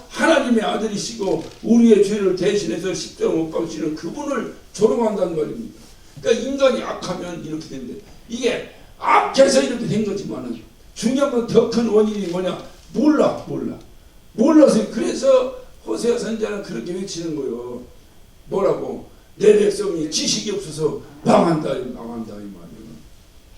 하나님의 아들이시고 우리의 죄를 대신해서 십자가 못 박으시는 그분을 조롱한다는 말입니다. 그러니까 인간이 악하면 이렇게 되는데 이게 악해서 이렇게 된 거지만은 중요한 건 더 큰 원인이 뭐냐? 몰라서 그래서 호세아 선지자는 그렇게 외치는 거예요. 뭐라고? 내 백성이 지식이 없어서 망한다 이 말이에요.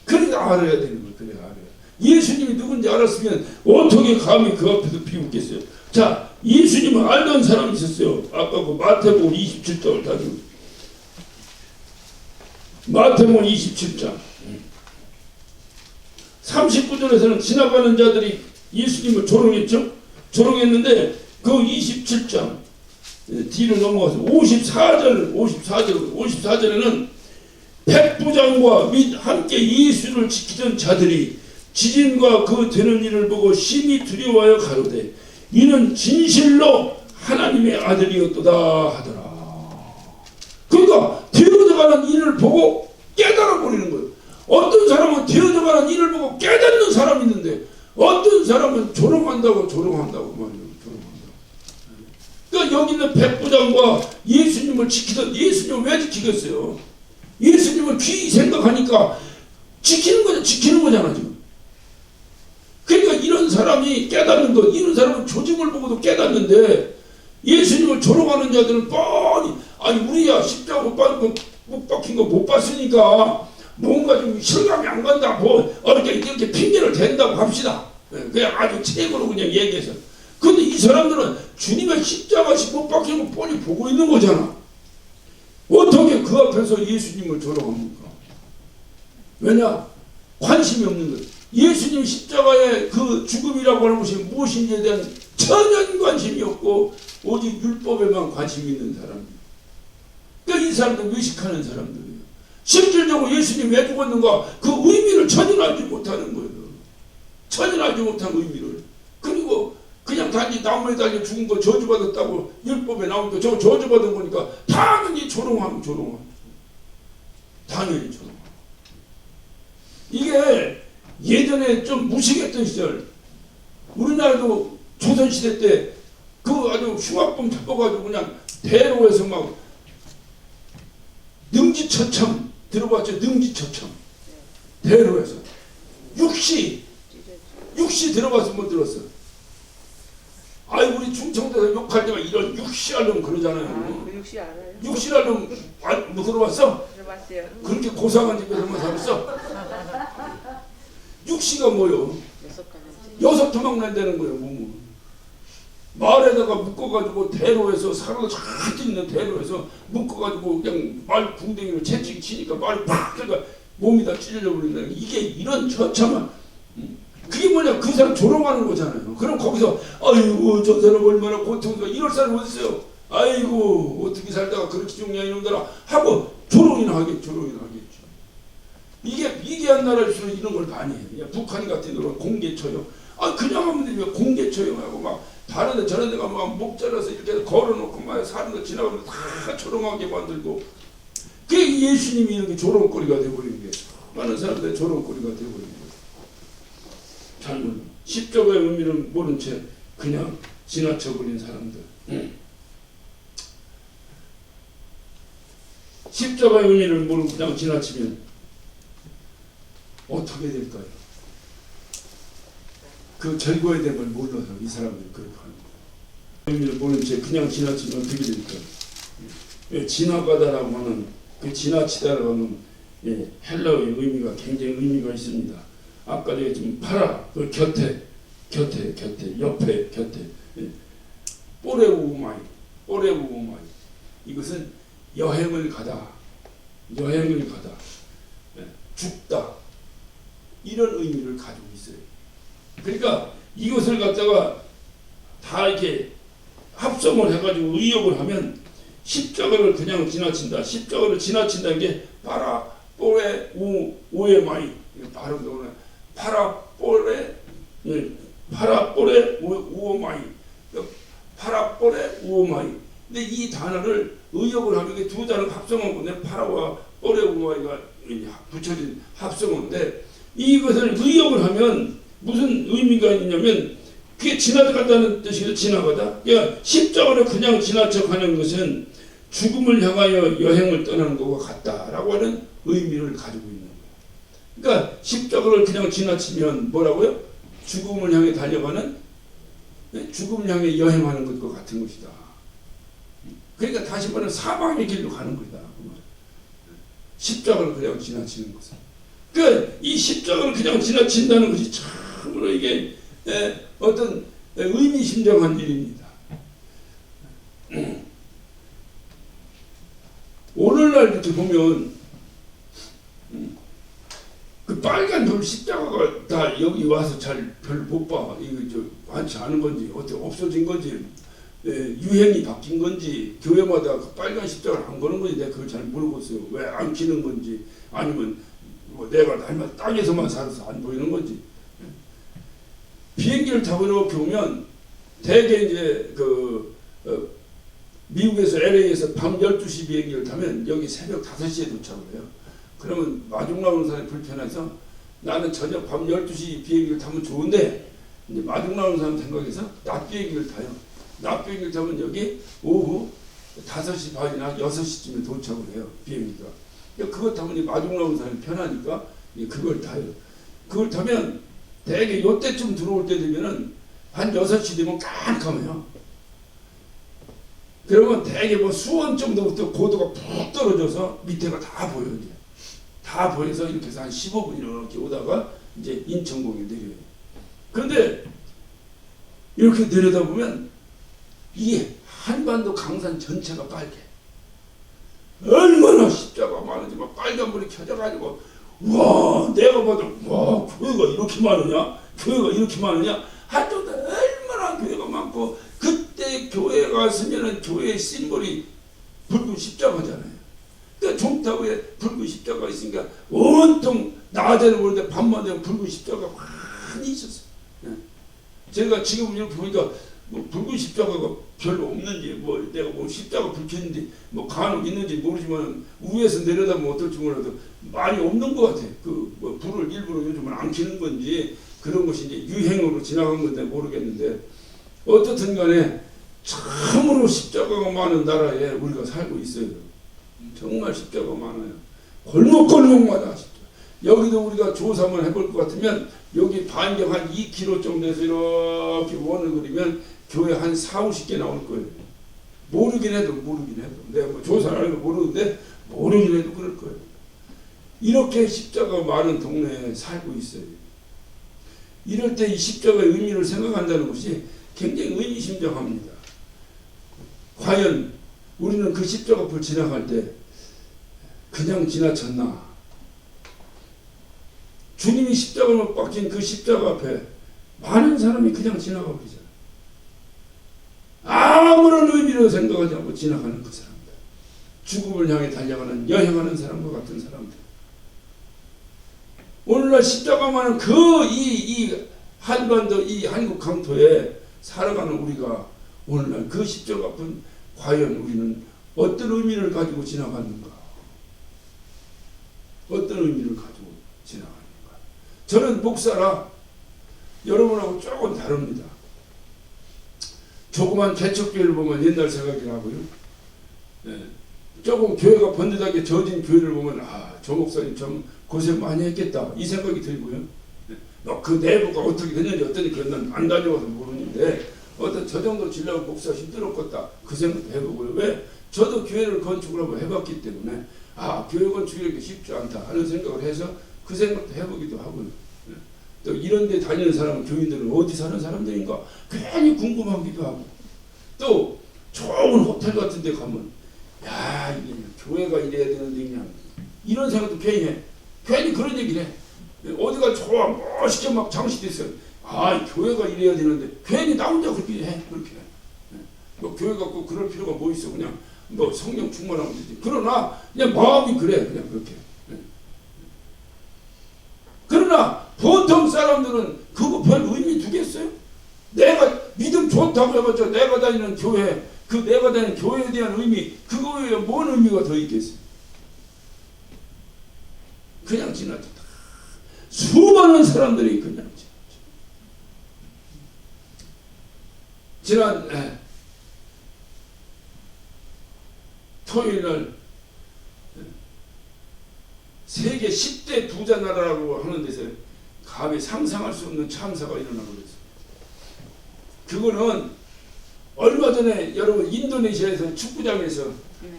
그러니까 알아야 되는 거예요. 그래 알아야. 예수님이 누군지 알았으면 어떻게 감히 그 앞에서 비웃겠어요. 자, 예수님은 알던 사람이 있었어요. 아까 그 마태복음 27장을 다루고 마태복음 27장 39절에서는 지나가는 자들이 예수님을 조롱했죠. 조롱했는데 그 27장 뒤로 넘어가서 54절에는 백부장과 및 함께 예수를 지키던 자들이 지진과 그 되는 일을 보고 심히 두려워하여 가로되 이는 진실로 하나님의 아들이었도다 하더라. 그러니까 되어져가는 일을 보고 깨달아 버리는 거예요. 어떤 사람은 되어져가는 일을 보고 깨닫는 사람이 있는데 어떤 사람은 조롱한다고 말이에요. 조롱한다고. 그러니까 여기 있는 백부장과 예수님을 지키던 예수님을 왜 지키겠어요? 예수님을 귀히 생각하니까 지키는 거잖아 지금. 그러니까 이런 사람이 깨닫는 것, 이런 사람은 조짐을 보고도 깨닫는데 예수님을 조롱하는 자들은 뻔히 아니 우리야 십자가 못 박힌 거 못 봤으니까 뭔가 좀 실감이 안 간다 뭐 이렇게 핑계를 댄다고 합시다. 그냥 아주 책으로 그냥 얘기해서. 근데 이 사람들은 주님의 십자가 못 박힌 거 뻔히 보고 있는 거잖아. 어떻게 그 앞에서 예수님을 조롱합니까? 왜냐? 관심이 없는 거예요. 예수님 십자가의 그 죽음이라고 하는 것이 무엇인지에 대한 전혀 관심이 없고 오직 율법에만 관심이 있는 사람이에요. 그러니까 이 사람들 의식하는 사람들이에요. 실질적으로 예수님이 왜 죽었는가 그 의미를 전혀 알지 못하는 거예요. 전혀 알지 못한 의미를. 그리고 그냥 단지 나무에 달려 죽은 거 저주받았다고 율법에 나오니까 저 저주받은 거니까 당연히 조롱하면 당연히 조롱하면. 이게 예전에 좀 무식했던 시절 우리나라도 조선시대 때 그 아주 흉악범 잡아가지고 그냥 대로에서 막 능지처참 들어봤죠? 능지처참 대로에서 육시 들어봐서 못 들었어. 아이 우리 충청도에서 욕할 때가 이런 육시하려면 그러잖아요. 그 육시 알아요? 육시하려면 뭐 들어봤어? 들어봤어요. 그렇게 고상한 집에서만 살았어? 육시가 뭐요? 6토막 낸다는 거예요. 몸은. 말에다가 묶어가지고 대로에서 사람을 잔뜩 있는 대로에서 묶어가지고 그냥 말 궁뎅이로 채찍 치니까 말이 팍 그러니까 몸이 다 찢어져 버린다. 이게 이런 처참한 그게 뭐냐 그 사람 조롱하는 거잖아요. 그럼 거기서 아이고 저 사람 얼마나 고통스러워 이럴 사람 어디 있어요? 아이고 어떻게 살다가 그렇게 죽냐 이놈들아 하고 조롱이나 하겠죠. 이게 미개한 나라일수록 이런 걸 많이 해요. 북한 같은 경우는 공개처형. 그냥 하면 되지 왜 공개처형하고 막 다른 데 저런 데 가면 막 목 잘라서 이렇게 걸어놓고 막 사람들 지나가면 다 조롱하게 만들고 그게 예수님이 이렇게 조롱거리가 돼버린 게 많은 사람들의 조롱거리가 돼버린 거예요. 잘못 십자가의 의미를 모른 채 그냥 지나쳐버린 사람들. 십자가의 의미를 모르고 그냥 지나치면 어떻게 될까요? 그 절거에 대한 걸 몰라서 이 사람들이 그렇게 하는 거예요. 의미를 모르는 채 그냥 지나치면 어떻게 될까요? 지나가다라고 하는 그 지나치다라고 하는 헬라어의 의미가 굉장히 의미가 있습니다. 아까 얘기했지만 파라 그 곁에 옆에 곁에 뽀레우마이 이것은 여행을 가다 죽다 이런 의미를 가지고 있어요. 그러니까 이것을 갖다가 다 이렇게 합성을 해가지고 의역을 하면 십자가를 그냥 지나친다. 십자가를 지나친다는 게 파라 뽀레 우에마이 발음도 파라 뽀레 우오마이 파라 뽀레 우오마이. 근데 이 단어를 의역을 하면 이게 두 단어가 합성한 건데 파라와 뽀레 우오마이가 붙여진 합성어인데 이것을 의역을 하면 무슨 의미가 있냐면 그게 지나간다는 뜻이죠. 지나가다. 그러니까 십자가를 그냥 지나쳐 가는 것은 죽음을 향하여 여행을 떠나는 것과 같다라고 하는 의미를 가지고 있는 거예요. 그러니까 십자가를 그냥 지나치면 뭐라고요? 죽음을 향해 달려가는 죽음을 향해 여행하는 것과 같은 것이다. 그러니까 다시 말하면 사망의 길로 가는 거다. 십자가를 그냥 지나치는 것은. 그러니까 이 십자가를 그냥 지나친다는 것이 참으로 이게 어떤 의미심장한 일입니다. 오늘날 이렇게 보면 그 빨간 별 십자가가 다 여기 와서 잘 별 못 봐. 이거 많지 않은 건지 어떻게 없어진 건지 유행이 바뀐 건지 교회마다 그 빨간 십자가를 안 거는 건지 내가 그걸 잘 모르고 있어요. 왜 안 키는 건지 아니면 뭐 내가 날마다 땅에서만 살아서 안 보이는 건지. 비행기를 타고 이렇게 오면 대개 이제 미국에서 LA에서 밤 12시 비행기를 타면 여기 새벽 5시에 도착을 해요. 그러면 마중 나오는 사람이 불편해서 나는 저녁 밤 12시 비행기를 타면 좋은데 이제 마중 나오는 사람 생각해서 낮 비행기를 타요. 낮 비행기를 타면 여기 오후 5시 반이나 6시쯤에 도착을 해요. 비행기가. 그러니까 그거 타면 이 마중 나오는 사람이 편하니까 그걸 타요. 그걸 타면 대개 요때쯤 들어올 때 되면은 한 6시 되면 깜깜해요. 그러면 대개 뭐 수원 정도부터 고도가 푹 떨어져서 밑에가 다 보여요. 이제. 다 보여서 이렇게 해서 한 15분 이렇게 오다가 이제 인천공에 내려요. 그런데 이렇게 내려다보면 이게 한반도 강산 전체가 빨개. 얼마나 십자가 많은지 막 빨간불이 켜져가지고 와 내가 봐도 와 교회가 이렇게 많으냐? 교회가 이렇게 많으냐? 한쪽도 얼마나 교회가 많고 그때 교회 갔으면은 교회의 심볼이 붉은 십자가잖아요. 그러니까 종타구에 붉은 십자가가 있으니까 온통 낮에는 모르는데 밤만 되면 붉은 십자가가 많이 있었어요. 제가 지금 이렇게 보니까 뭐 붉은 십자가가 별로 없는지 뭐 내가 뭐 십자가 불켰는지 뭐 간혹 있는지 모르지만 위에서 내려다보면 어떨지 몰라도 많이 없는 것 같아. 그 뭐 불을 일부러 요즘은 안 켜는 건지 그런 것이 이제 유행으로 지나간 건지 모르겠는데 어떻든 간에 참으로 십자가가 많은 나라에 우리가 살고 있어요. 정말 십자가가 많아요. 골목골목마다 십자가. 여기도 우리가 조사만 해볼 것 같으면 여기 반경 한 2km 정도에서 이렇게 원을 그리면 교회 한 4, 50개 나올 거예요. 모르긴 해도 내가 뭐 조사를 안 해도 모르는데 모르긴 해도 그럴 거예요. 이렇게 십자가가 많은 동네에 살고 있어요. 이럴 때 이 십자가의 의미를 생각한다는 것이 굉장히 의미심장합니다. 과연 우리는 그 십자가 앞을 지나갈 때 그냥 지나쳤나? 주님이 십자가로 빡친 그 십자가 앞에 많은 사람이 그냥 지나가 버리잖아요. 아무런 의미로 생각하지 않고 지나가는 그 사람들. 죽음을 향해 달려가는 여행하는 사람과 같은 사람들. 오늘날 십자가만은 이 한반도 이 한국 강토에 살아가는 우리가 오늘날 그 십자가 앞은 과연 우리는 어떤 의미를 가지고 지나가는가? 어떤 의미를 가지고 지나가는가? 저는 목사라 여러분하고 조금 다릅니다. 조그만 개척교회를 보면 옛날 생각이 나고요. 조금 교회가 번듯하게 져진 교회를 보면 저 목사님 좀 고생 많이 했겠다 이 생각이 들고요. 그 내부가 어떻게 됐는지 어떤지 그건 난 안 다녀와서 모르는데 어떤 저 정도 지려고 목사 힘들었겠다 그 생각도 해보고요. 왜? 저도 교회를 건축을 한번 해봤기 때문에 교회 건축이 이렇게 쉽지 않다 하는 생각을 해서 그 생각도 해보기도 하고요. 또 이런 데 다니는 사람은 교인들은 어디 사는 사람들인가 괜히 궁금하기도 하고 또 좋은 호텔 같은 데 가면 이게 교회가 이래야 되는데 그냥 이런 생각도 괜히 해. 괜히 그런 얘기를 해. 어디가 좋아 멋있게 막 장식돼 있어요. 교회가 이래야 되는데 괜히 나 혼자 그렇게 해. 뭐 교회 갖고 그럴 필요가 뭐 있어. 그냥 뭐 성령 충만하면 되지. 그러나 그냥 마음이 그래. 그냥 그렇게. 그러나 보통 사람들은 그거 별 의미 두겠어요? 내가 믿음 좋다고 해봤자 내가 다니는 교회 내가 다니는 교회에 대한 의미 그거에 뭔 의미가 더 있겠어요? 그냥 지나쳤다. 수많은 사람들이 그냥 지난 토요일날 세계 10대 부자 나라라고 하는 데서 감히 상상할 수 없는 참사가 일어나고 그랬어요. 그거는 얼마 전에 여러분 인도네시아에서 축구장에서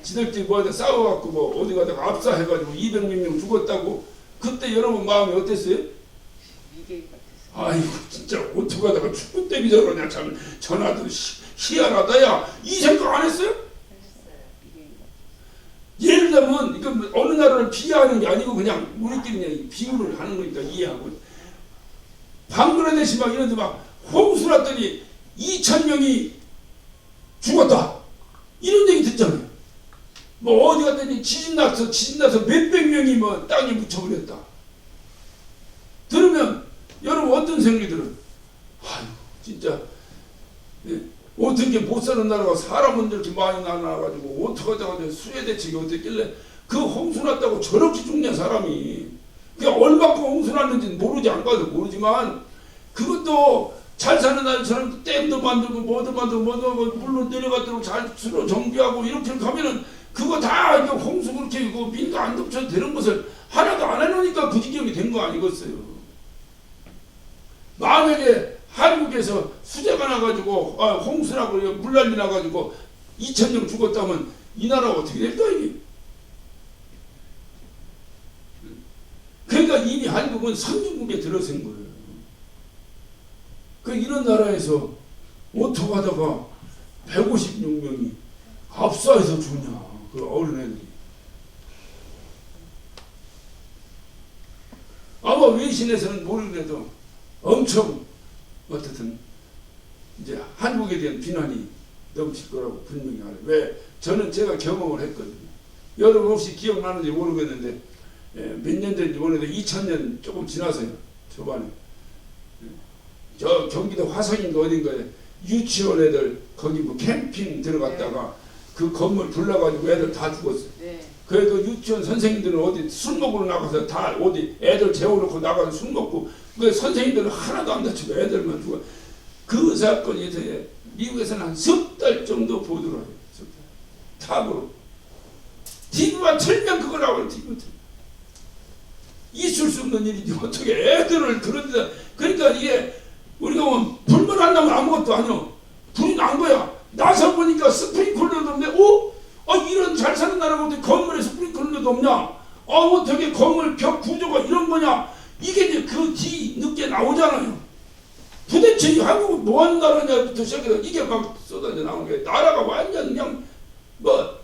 지들끼리 뭐하다 싸워갖고 뭐 어디 가다가 압사해가지고 200몇 명 죽었다고 그때 여러분 마음이 어땠어요? 아이고 진짜 어떻게 하다가 축구 때문에 저러냐 참 전화도 희한하다 야 이 생각 안 했어요? 예를 들면 이건 어느 나라를 비하하는 게 아니고 그냥 우리끼리 그냥 비유를 하는 거니까 이해하고 방글라데시 막 이런 데 막 홍수 났더니 2,000명이 죽었다 이런 얘기 듣잖아요. 뭐 어디 갔더니 지진 나서 몇백 명이 뭐 땅에 묻혀버렸다. 들으면 여러분 어떤 생각이 들어요? 진짜 어떻게 못 사는 나라가 사람은 이렇게 많이 나눠가지고 어떻게 하다가 수해 대책이 어땠길래 그 홍수 났다고 저렇게 죽냐 사람이. 그게 얼마큼 홍수났는지는 모르지, 안 가서 모르지만 그것도 잘 사는 나라처럼 댐도 만들고 뭐도 만들고 물로 내려가도록 잘 수로 정비하고 이렇게 가면은 그거 다 이제 홍수 그렇게 그 민가 안 덮쳐도 되는 것을 하나도 안 해놓으니까 그 지경이 된 거 아니겠어요. 만약에 한국에서 수재가 나가지고 홍수라고 물난리 나가지고 2,000명 죽었다면 이 나라가 어떻게 될까 이게. 그러니까 이미 한국은 선진국에 들어선 거예요. 그 이런 나라에서 어떻게 하다가 156명이 압사해서 죽냐, 그 어린애들이. 아마 외신에서는 모르더라도 엄청 어떻든 이제 한국에 대한 비난이 넘칠 거라고 분명히 알아요. 왜? 저는 제가 경험을 했거든요. 여러분 혹시 기억나는지 모르겠는데 몇 년 전인지 모르겠는데 2000년 조금 지나서요. 초반에 저 경기도 화성인가 어딘가에 유치원 애들 거기 뭐 캠핑 들어갔다가 그 건물 불나가지고 애들 다 죽었어요. 그래도 유치원 선생님들은 어디 술 먹으러 나가서 다 어디 애들 재워놓고 나가서 술 먹고 그 선생님들은 하나도 안 다치고 애들만 죽어. 그 사건이 이제 미국에서는 한 석 달 정도 보도를 해요. 탑으로 TV만 틀면 그거 나와요. TV만 틀면. 있을 수 없는 일이지 어떻게 애들을 그런 데다. 그러니까 이게 우리가 뭐 불만 안 나면 아무것도 아니요. 불이 난 거야. 나서 보니까 스프링클러도 없는데 이런 잘 사는 나라가 어떻게 건물에 스프링클러도 없냐. 어떻게 건물 벽 구조가 이런 거냐. 이게 이제 그 뒤 늦게 나오잖아요. 도대체 이 한국은 뭐하는 나라냐부터 시작해서 이게 막 쏟아져 나오는 게 나라가 완전 그냥 뭐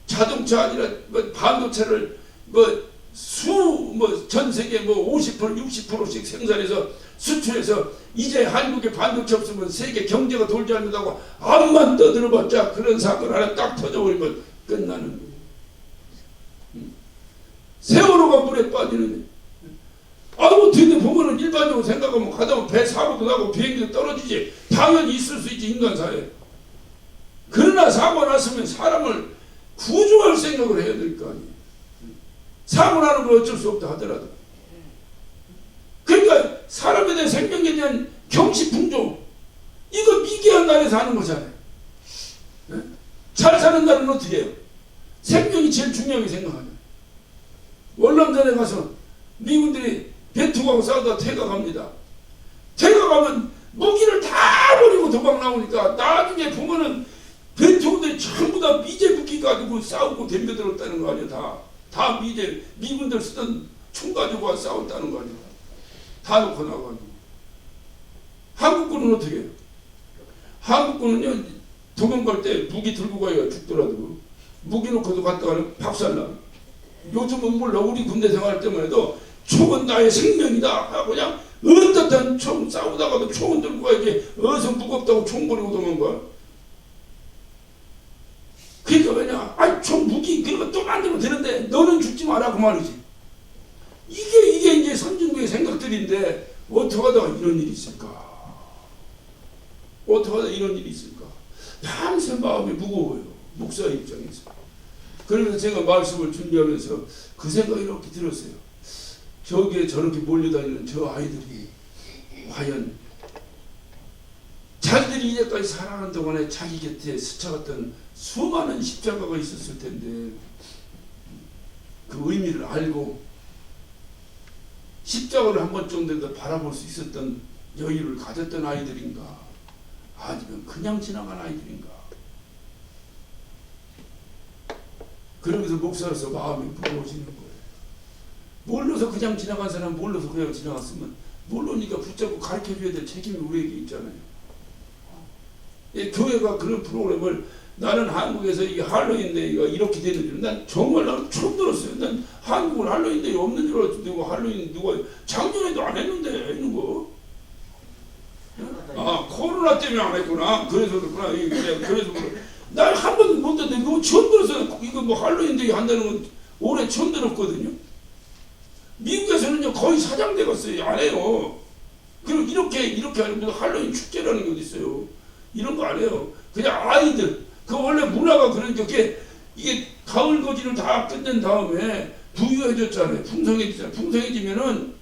자동차 아니라 뭐 반도체를 전 세계 50% 60%씩 생산해서 수출해서 이제 한국에 반도체 없으면 세계 경제가 돌지 않는다고 암만 떠들어봤자 그런 사건 하나 딱 터져버리면 끝나는 거예요. 세월호가 물에 빠지는데 어떻게 보면은 일반적으로 생각하면 가다가 배 사고도 나고 비행기도 떨어지지. 당연히 있을 수 있지 인간사회. 그러나 사고 났으면 사람을 구조할 생각을 해야 될 거 아니에요. 사고 나는 걸 어쩔 수 없다 하더라도. 그러니까 사람에 대한 생명에 대한 경시풍조 이거 미개한 나라에서 하는 거잖아요. 잘 사는 나라는 어떻게 해요? 생명이 제일 중요하게 생각하죠. 월남전에 가서 미군들이 배투하고 싸우다가 퇴각합니다. 퇴각하면 무기를 다 버리고 도망 나오니까 나중에 보면은 배투들이 전부 다 미제 무기 가지고 싸우고 덤벼들었다는 거 아니에요. 다 미제 미군들 쓰던 총 가지고 와 싸웠다는 거 아니에요. 다 놓고 나가지고. 한국군은 어떻게 해요? 한국군은요 도망갈 때 무기 들고 가야 죽더라도 무기 놓고도 갔다가 박살나. 요즘은 몰라. 우리 군대 생활할 때만 해도 총은 나의 생명이다 하고 그냥 어떻든 총 싸우다가도 총은 들고 가야지 어디서 무겁다고 총 버리고 도망가. 그러니까 왜냐 총 무기 그런 거 또 만들면 되는데 너는 죽지 마라 그 말이지. 이게 이제 선진국의 생각들인데 어떻게 하다가 이런 일이 있을까. 어떻게 하다가 이런 일이 있을까. 항상 마음이 무거워요. 목사 입장에서. 그래서 제가 말씀을 준비하면서 그 생각이 이렇게 들었어요. 저기에 저렇게 몰려다니는 저 아이들이 과연 자기들이 이제까지 살아가는 동안에 자기 곁에 스쳐갔던 수많은 십자가가 있었을 텐데 그 의미를 알고 십자가를 한 번 정도 바라볼 수 있었던 여유를 가졌던 아이들인가 아니면 그냥 지나간 아이들인가. 그러면서 목사로서 마음이 무거워지는 거예요. 몰라서 그냥 지나간 사람 몰라서 그냥 지나갔으면 모르니까 붙잡고 가르쳐줘야 될 책임이 우리에게 있잖아요. 교회가 그런 프로그램을 나는 한국에서 이게 할로윈데이가 이렇게 되는 줄 난 정말 나는 처음 들었어요. 난 한국은 할로윈데이 없는 줄 알았지. 누가 할로윈 누가 작년에도 안 했는데 있는 거. 코로나 때문에 안 했구나. 그래서 그렇구나. 그래서 난 한 번도 못 듣는데 이거 처음 들었어요. 이거 뭐 할로윈데이 한다는 건 올해 처음 들었거든요. 미국에서는요 거의 사장돼 갔어요. 안 해요. 그리고 이렇게 하는 무슨 할로윈 축제라는 게 어디 있어요. 이런 거 안 해요. 그냥 아이들 그 원래 문화가 그러니까 이게 가을 거지를 다 끝낸 다음에 부유해졌잖아요. 풍성해졌잖아요. 풍성해지면은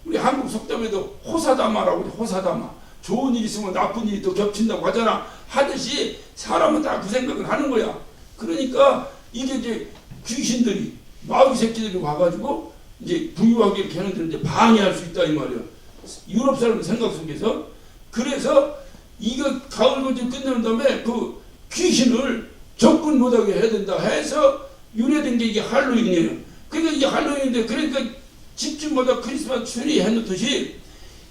우리 한국 속담에도 호사다마라고 그래. 호사다마. 좋은 일 있으면 나쁜 일이 또 겹친다고 하잖아. 하듯이 사람은 다 그 생각을 하는 거야. 그러니까 이게 이제 귀신들이 마귀 새끼들이 와가지고 이제 부유하게 이렇게 하는 데를 이제 방해할 수 있다 이 말이야. 유럽 사람의 생각 속에서. 그래서 이거 가을거지 끝내는 다음에 그 귀신을 접근 못하게 해야 된다 해서 유래된 게 이게 할로윈이에요. 그러니까 이게 할로윈인데 그러니까 집집마다 크리스마스 트리 해놓듯이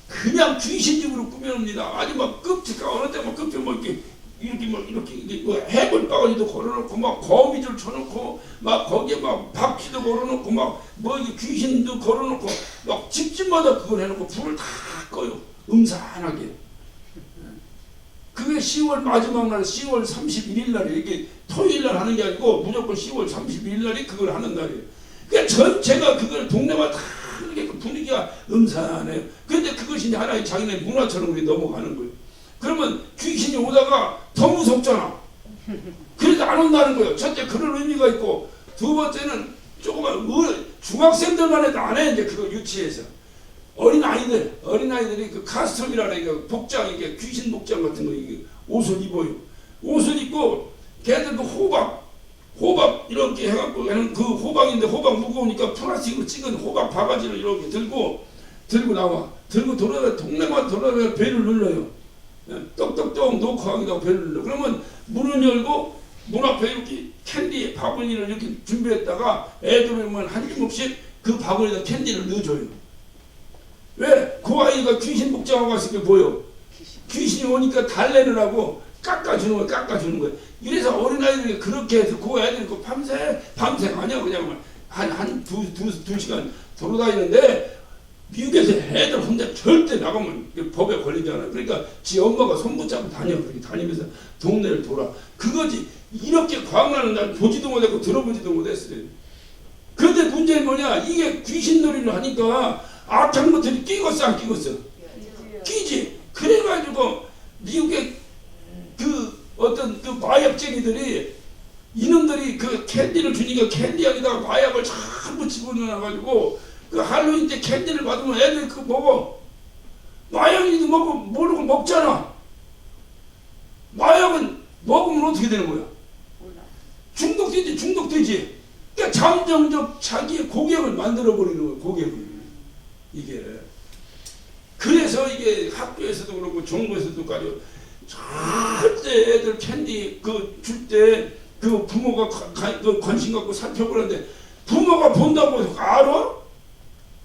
그냥 귀신집으로 꾸며놓습니다. 아주 막 껍질 어느 때 막 껍질 뭐 이렇게 뭐 해골 바가지도 걸어놓고 막 거미줄 쳐놓고 막 거기에 막 바퀴도 걸어놓고 막 뭐 귀신도 걸어놓고 막 집집마다 그걸 해놓고 불을 다 꺼요. 음산하게. 그게 10월 마지막 날 10월 31일 날에 이게 토요일 날 하는 게 아니고 무조건 10월 31일 날이 그걸 하는 날이에요. 그러니까 전체가 그걸 동네마다 다 이렇게 분위기가 음산해요. 그런데 그것이 이제 하나의 자기네 문화처럼 우리 넘어가는 거예요. 그러면 귀신이 오다가 더 무섭잖아. 그래서 안 온다는 거예요. 첫째 그런 의미가 있고 두 번째는 조그만 중학생들만 해도 안 해. 이제 그거 유치해서 어린아이들이 그 카스텀이라는 그 복장 이게 귀신 복장 같은 거 이게 옷을 입어요. 옷을 입고 걔들도 호박 이렇게 해갖고 얘는 그 호박인데 호박 무거우니까 플라스틱으로 찍은 호박 바가지를 이렇게 들고 나와. 들고 동네마다 돌아다니면서 벨을 눌러요. 똑똑똑 놓고 하기도 하고 벨을 눌러. 그러면 문을 열고 문 앞에 이렇게 캔디 바구니를 이렇게 준비했다가 애들 오면 한 주먹씩 그 바구니에다 캔디를 넣어줘요. 왜? 그 아이가 귀신 복장하고 갔을 때 보여. 귀신이 오니까 달래를 하고 깎아주는 거야. 이래서 어린아이들이 그렇게 해서 그 애들이 그 밤새 아니야. 그냥 두 시간 돌아다니는데 미국에서 애들 혼자 절대 나가면 법에 걸리잖아. 그러니까 지 엄마가 손 붙잡고 다녀. 그렇게 다니면서 동네를 돌아. 그거지. 이렇게 광나는 날 보지도 못했고 들어보지도 못했어요. 그런데 문제는 뭐냐. 이게 귀신놀이를 하니까 악한 것들이 끼겠어 안 끼겠어? 끼지. 그래가지고 미국의 그 어떤 그 마약쟁이들이 이놈들이 그 캔디를 주니까 캔디에다가 마약을 전부 집어넣어가지고 그 할로윈 때 캔디를 받으면 애들이 그거 먹어. 마약이도 모르고 먹잖아. 마약은 먹으면 어떻게 되는 거야? 중독되지. 그러니까 잠정적 자기의 고객을 만들어버리는 거야. 고객을. 이게. 그래서 이게 학교에서도 그렇고 정부에서도까지 절대 애들 캔디 줄 때 그 부모가 관심 갖고 살펴보는데 부모가 본다고 해서 알아?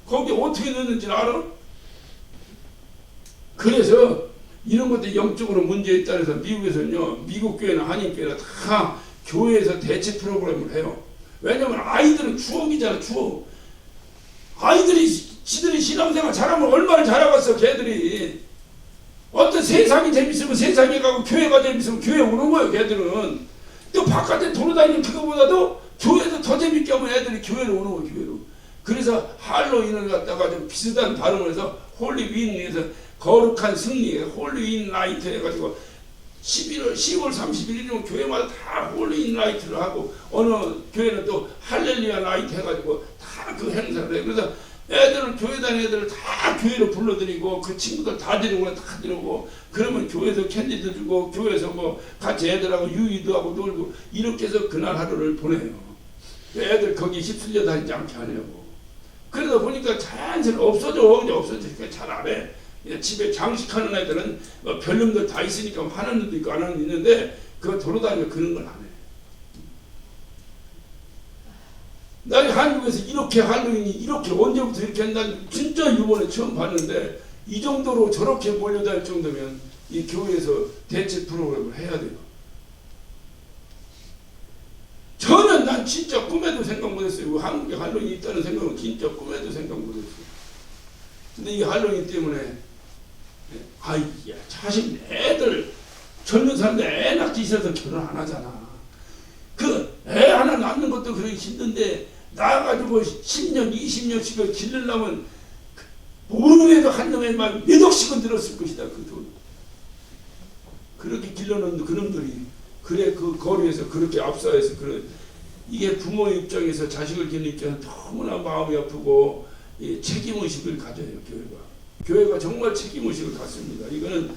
거기 어떻게 넣는지 알아? 그래서 이런 것들이 영적으로 문제 있다 해서 미국에서는요, 미국 교회나 한인 교회나 다 교회에서 대체 프로그램을 해요. 왜냐면 아이들은 추억이잖아, 추억. 아이들이 지들이 신앙생활 잘하면 얼마나 잘하겠어, 걔들이. 어떤 세상이 재밌으면 세상에 가고 교회가 재밌으면 교회 오는 거예요, 걔들은. 또 바깥에 돌아다니는 그거보다도 교회에서 더 재밌게 하면 애들이 교회로 오는 거예요, 교회로. 그래서 할로윈을 갖다가 좀 비슷한 발음을 해서 홀리윈에서 거룩한 승리, 홀리윈 라이트 해가지고 10월 31일이면 교회마다 다 홀리윈 라이트를 하고 어느 교회는 또 할렐루야 라이트 해가지고 다 그 행사를 해요. 그래서 교회 다니는 애들을 다 교회로 불러들이고 그 친구들 다 데리고 다 데리고 그러면 교회에서 캔디도 주고 교회에서 뭐 같이 애들하고 유의도 하고 놀고 이렇게 해서 그날 하루를 보내요. 애들 거기 휩쓸려 다니지 않게 하려고. 그러다 보니까 자연스레 없어지니까 잘 안 해. 집에 장식하는 애들은 뭐 별놈들 다 있으니까 하는 놈도 있고 안 하는 놈도 있는데 그거 돌아다니면 그런 걸 안 해. 나 한국에서 이렇게 할로윈이 이렇게 언제부터 이렇게 한다는 진짜 이번에 처음 봤는데 이 정도로 저렇게 몰려다닐 정도면 이 교회에서 대체 프로그램을 해야 돼요. 저는 난 진짜 꿈에도 생각 못했어요. 한국에 할로윈이 있다는 생각은 진짜 꿈에도 생각 못했어요. 근데 이 할로윈 때문에 사실 애들 젊은 사람들 애 낳기 싫어서 결혼 안 하잖아. 그 애 하나 낳는 것도 그렇게 힘든데 나가지고 10년 20년씩을 기르려면 모르게도 한 놈에만 몇 억씩은 들었을 것이다. 그 돈. 그렇게 길러놓은 그놈들이 그래 그 거리에서 그렇게 압사해서 그래 이게 부모 입장에서 자식을 기르는 입장에서 너무나 마음이 아프고 책임의식을 가져요. 교회가 정말 책임의식을 갖습니다. 이건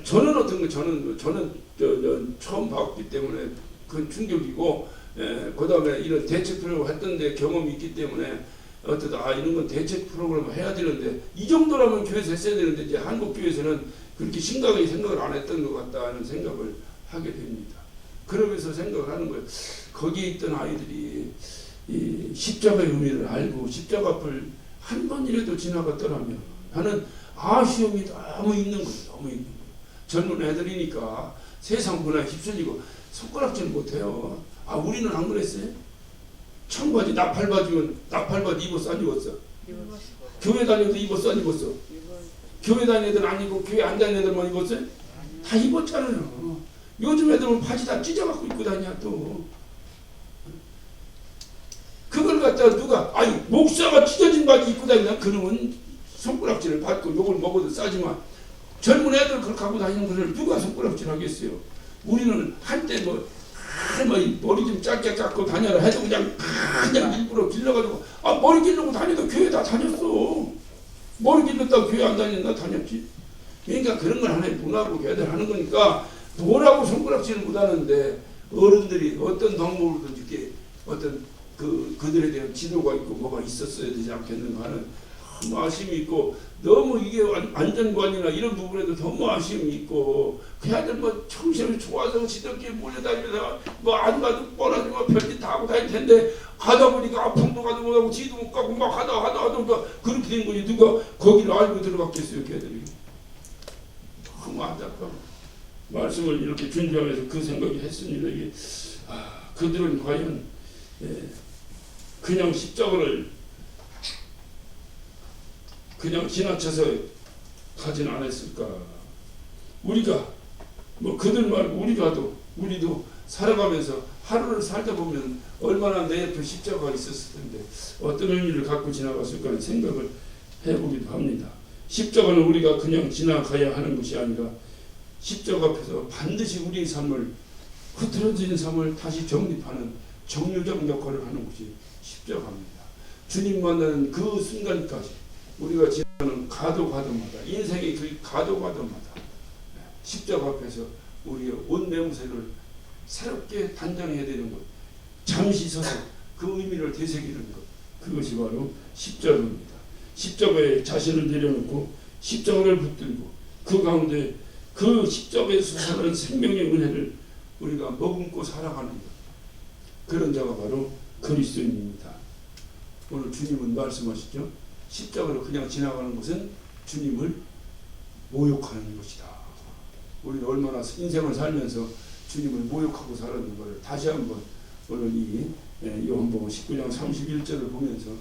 저는 어떤 거 저는 처음 봤기 때문에 그건 충격이고, 그 다음에 이런 대책 프로그램 했던데 경험이 있기 때문에 이런 건 대책 프로그램을 해야 되는데 이 정도라면 교회에서 했어야 되는데 이제 한국 교회에서는 그렇게 심각하게 생각을 안 했던 것 같다는 생각을 하게 됩니다. 그러면서 생각을 하는 거예요. 거기에 있던 아이들이 이 십자가의 의미를 알고 십자가 앞을 한 번이라도 지나갔더라면 하는 아쉬움이 너무 있는 거예요. 너무 있는 거예요. 젊은 애들이니까 세상 문화에 휩쓸리고 손가락질 못해요. 우리는 안 그랬어요? 청바지 나팔바지면 나팔바지 입었어 안 입었어? 교회 다녀도 입었어 안 입었어? 교회 다니는 애들 안 입고 교회 안 다니는 애들만 입었어요? 다 입었잖아요. 요즘 애들은 바지 다 찢어갖고 입고 다녀 또. 그걸 갖다가 누가 목사가 찢어진 바지 입고 다니나 그러면 손가락질을 받고 욕을 먹어도 싸지만 젊은 애들 그렇게 하고 다니는 것을 누가 손가락질 하겠어요? 우리는 한때 머리 좀 짧게 깎고 다녀라 해도 그냥 일부러 길러가지고 머리 길르고 다녀도 교회 다 다녔어. 머리 길렀다고 교회 안 다녔나? 다녔지. 그러니까 그런 걸 하나의 문화고 교회들 하는 거니까 뭐라고 손가락질을 못하는데 어른들이 어떤 방법으로든 이렇게 어떤 그들에 대한 지도가 있고 뭐가 있었어야 되지 않겠는가 하는 너무 아쉬움이 있고, 너무 이게 안전관이나 이런 부분에도 너무 아쉬움이 있고, 그 아들 정신이 좋아서 지들끼리 몰려다니면서 안 가도 뻔하지 별짓 다 하고 다닐 텐데 가다 보니까 아픔도 가도 못하고 지도 못 가고 막 하다 그렇게 된 거지. 누가 거기를 알고 들어갔겠어요, 걔들이. 너무 안타까워. 말씀을 이렇게 준비하면서 그 생각이 했습니다. 이게 그들은 과연 그냥 십자가를 그냥 지나쳐서 가진 않았을까? 우리가 그들 말고 우리도 살아가면서 하루를 살다 보면 얼마나 내 옆에 십자가가 있었을 텐데 어떤 의미를 갖고 지나갔을까 하는 생각을 해보기도 합니다. 십자가는 우리가 그냥 지나가야 하는 것이 아니라 십자가 앞에서 반드시 우리의 삶을 흐트러진 삶을 다시 정립하는 정류장 역할을 하는 것이 십자가입니다. 주님 만나는 그 순간까지 우리가 지나는 가도마다 인생의 그 가도마다 십자가 앞에서 우리의 온 매무새를 새롭게 단장해야 되는 것, 잠시 서서 그 의미를 되새기는 것, 그것이 바로 십자가입니다. 십자가에 자신을 내려놓고 십자가를 붙들고 그 가운데 그 십자가에서 사는 생명의 은혜를 우리가 머금고 살아가는 것, 그런 자가 바로 그리스도인입니다. 오늘 주님은 말씀하시죠. 십자가로 그냥 지나가는 것은 주님을 모욕하는 것이다. 우리는 얼마나 인생을 살면서 주님을 모욕하고 살았는가를 다시 한번 오늘 이 요한복음 19장 31절을 보면서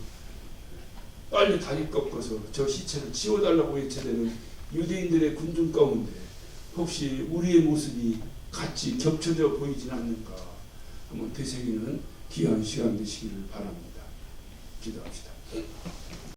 빨리 다리 꺾어서 저 시체를 치워달라고 외쳐대는 유대인들의 군중 가운데 혹시 우리의 모습이 같이 겹쳐져 보이진 않는가 한번 되새기는 귀한 시간 되시기를 바랍니다. 기도합시다.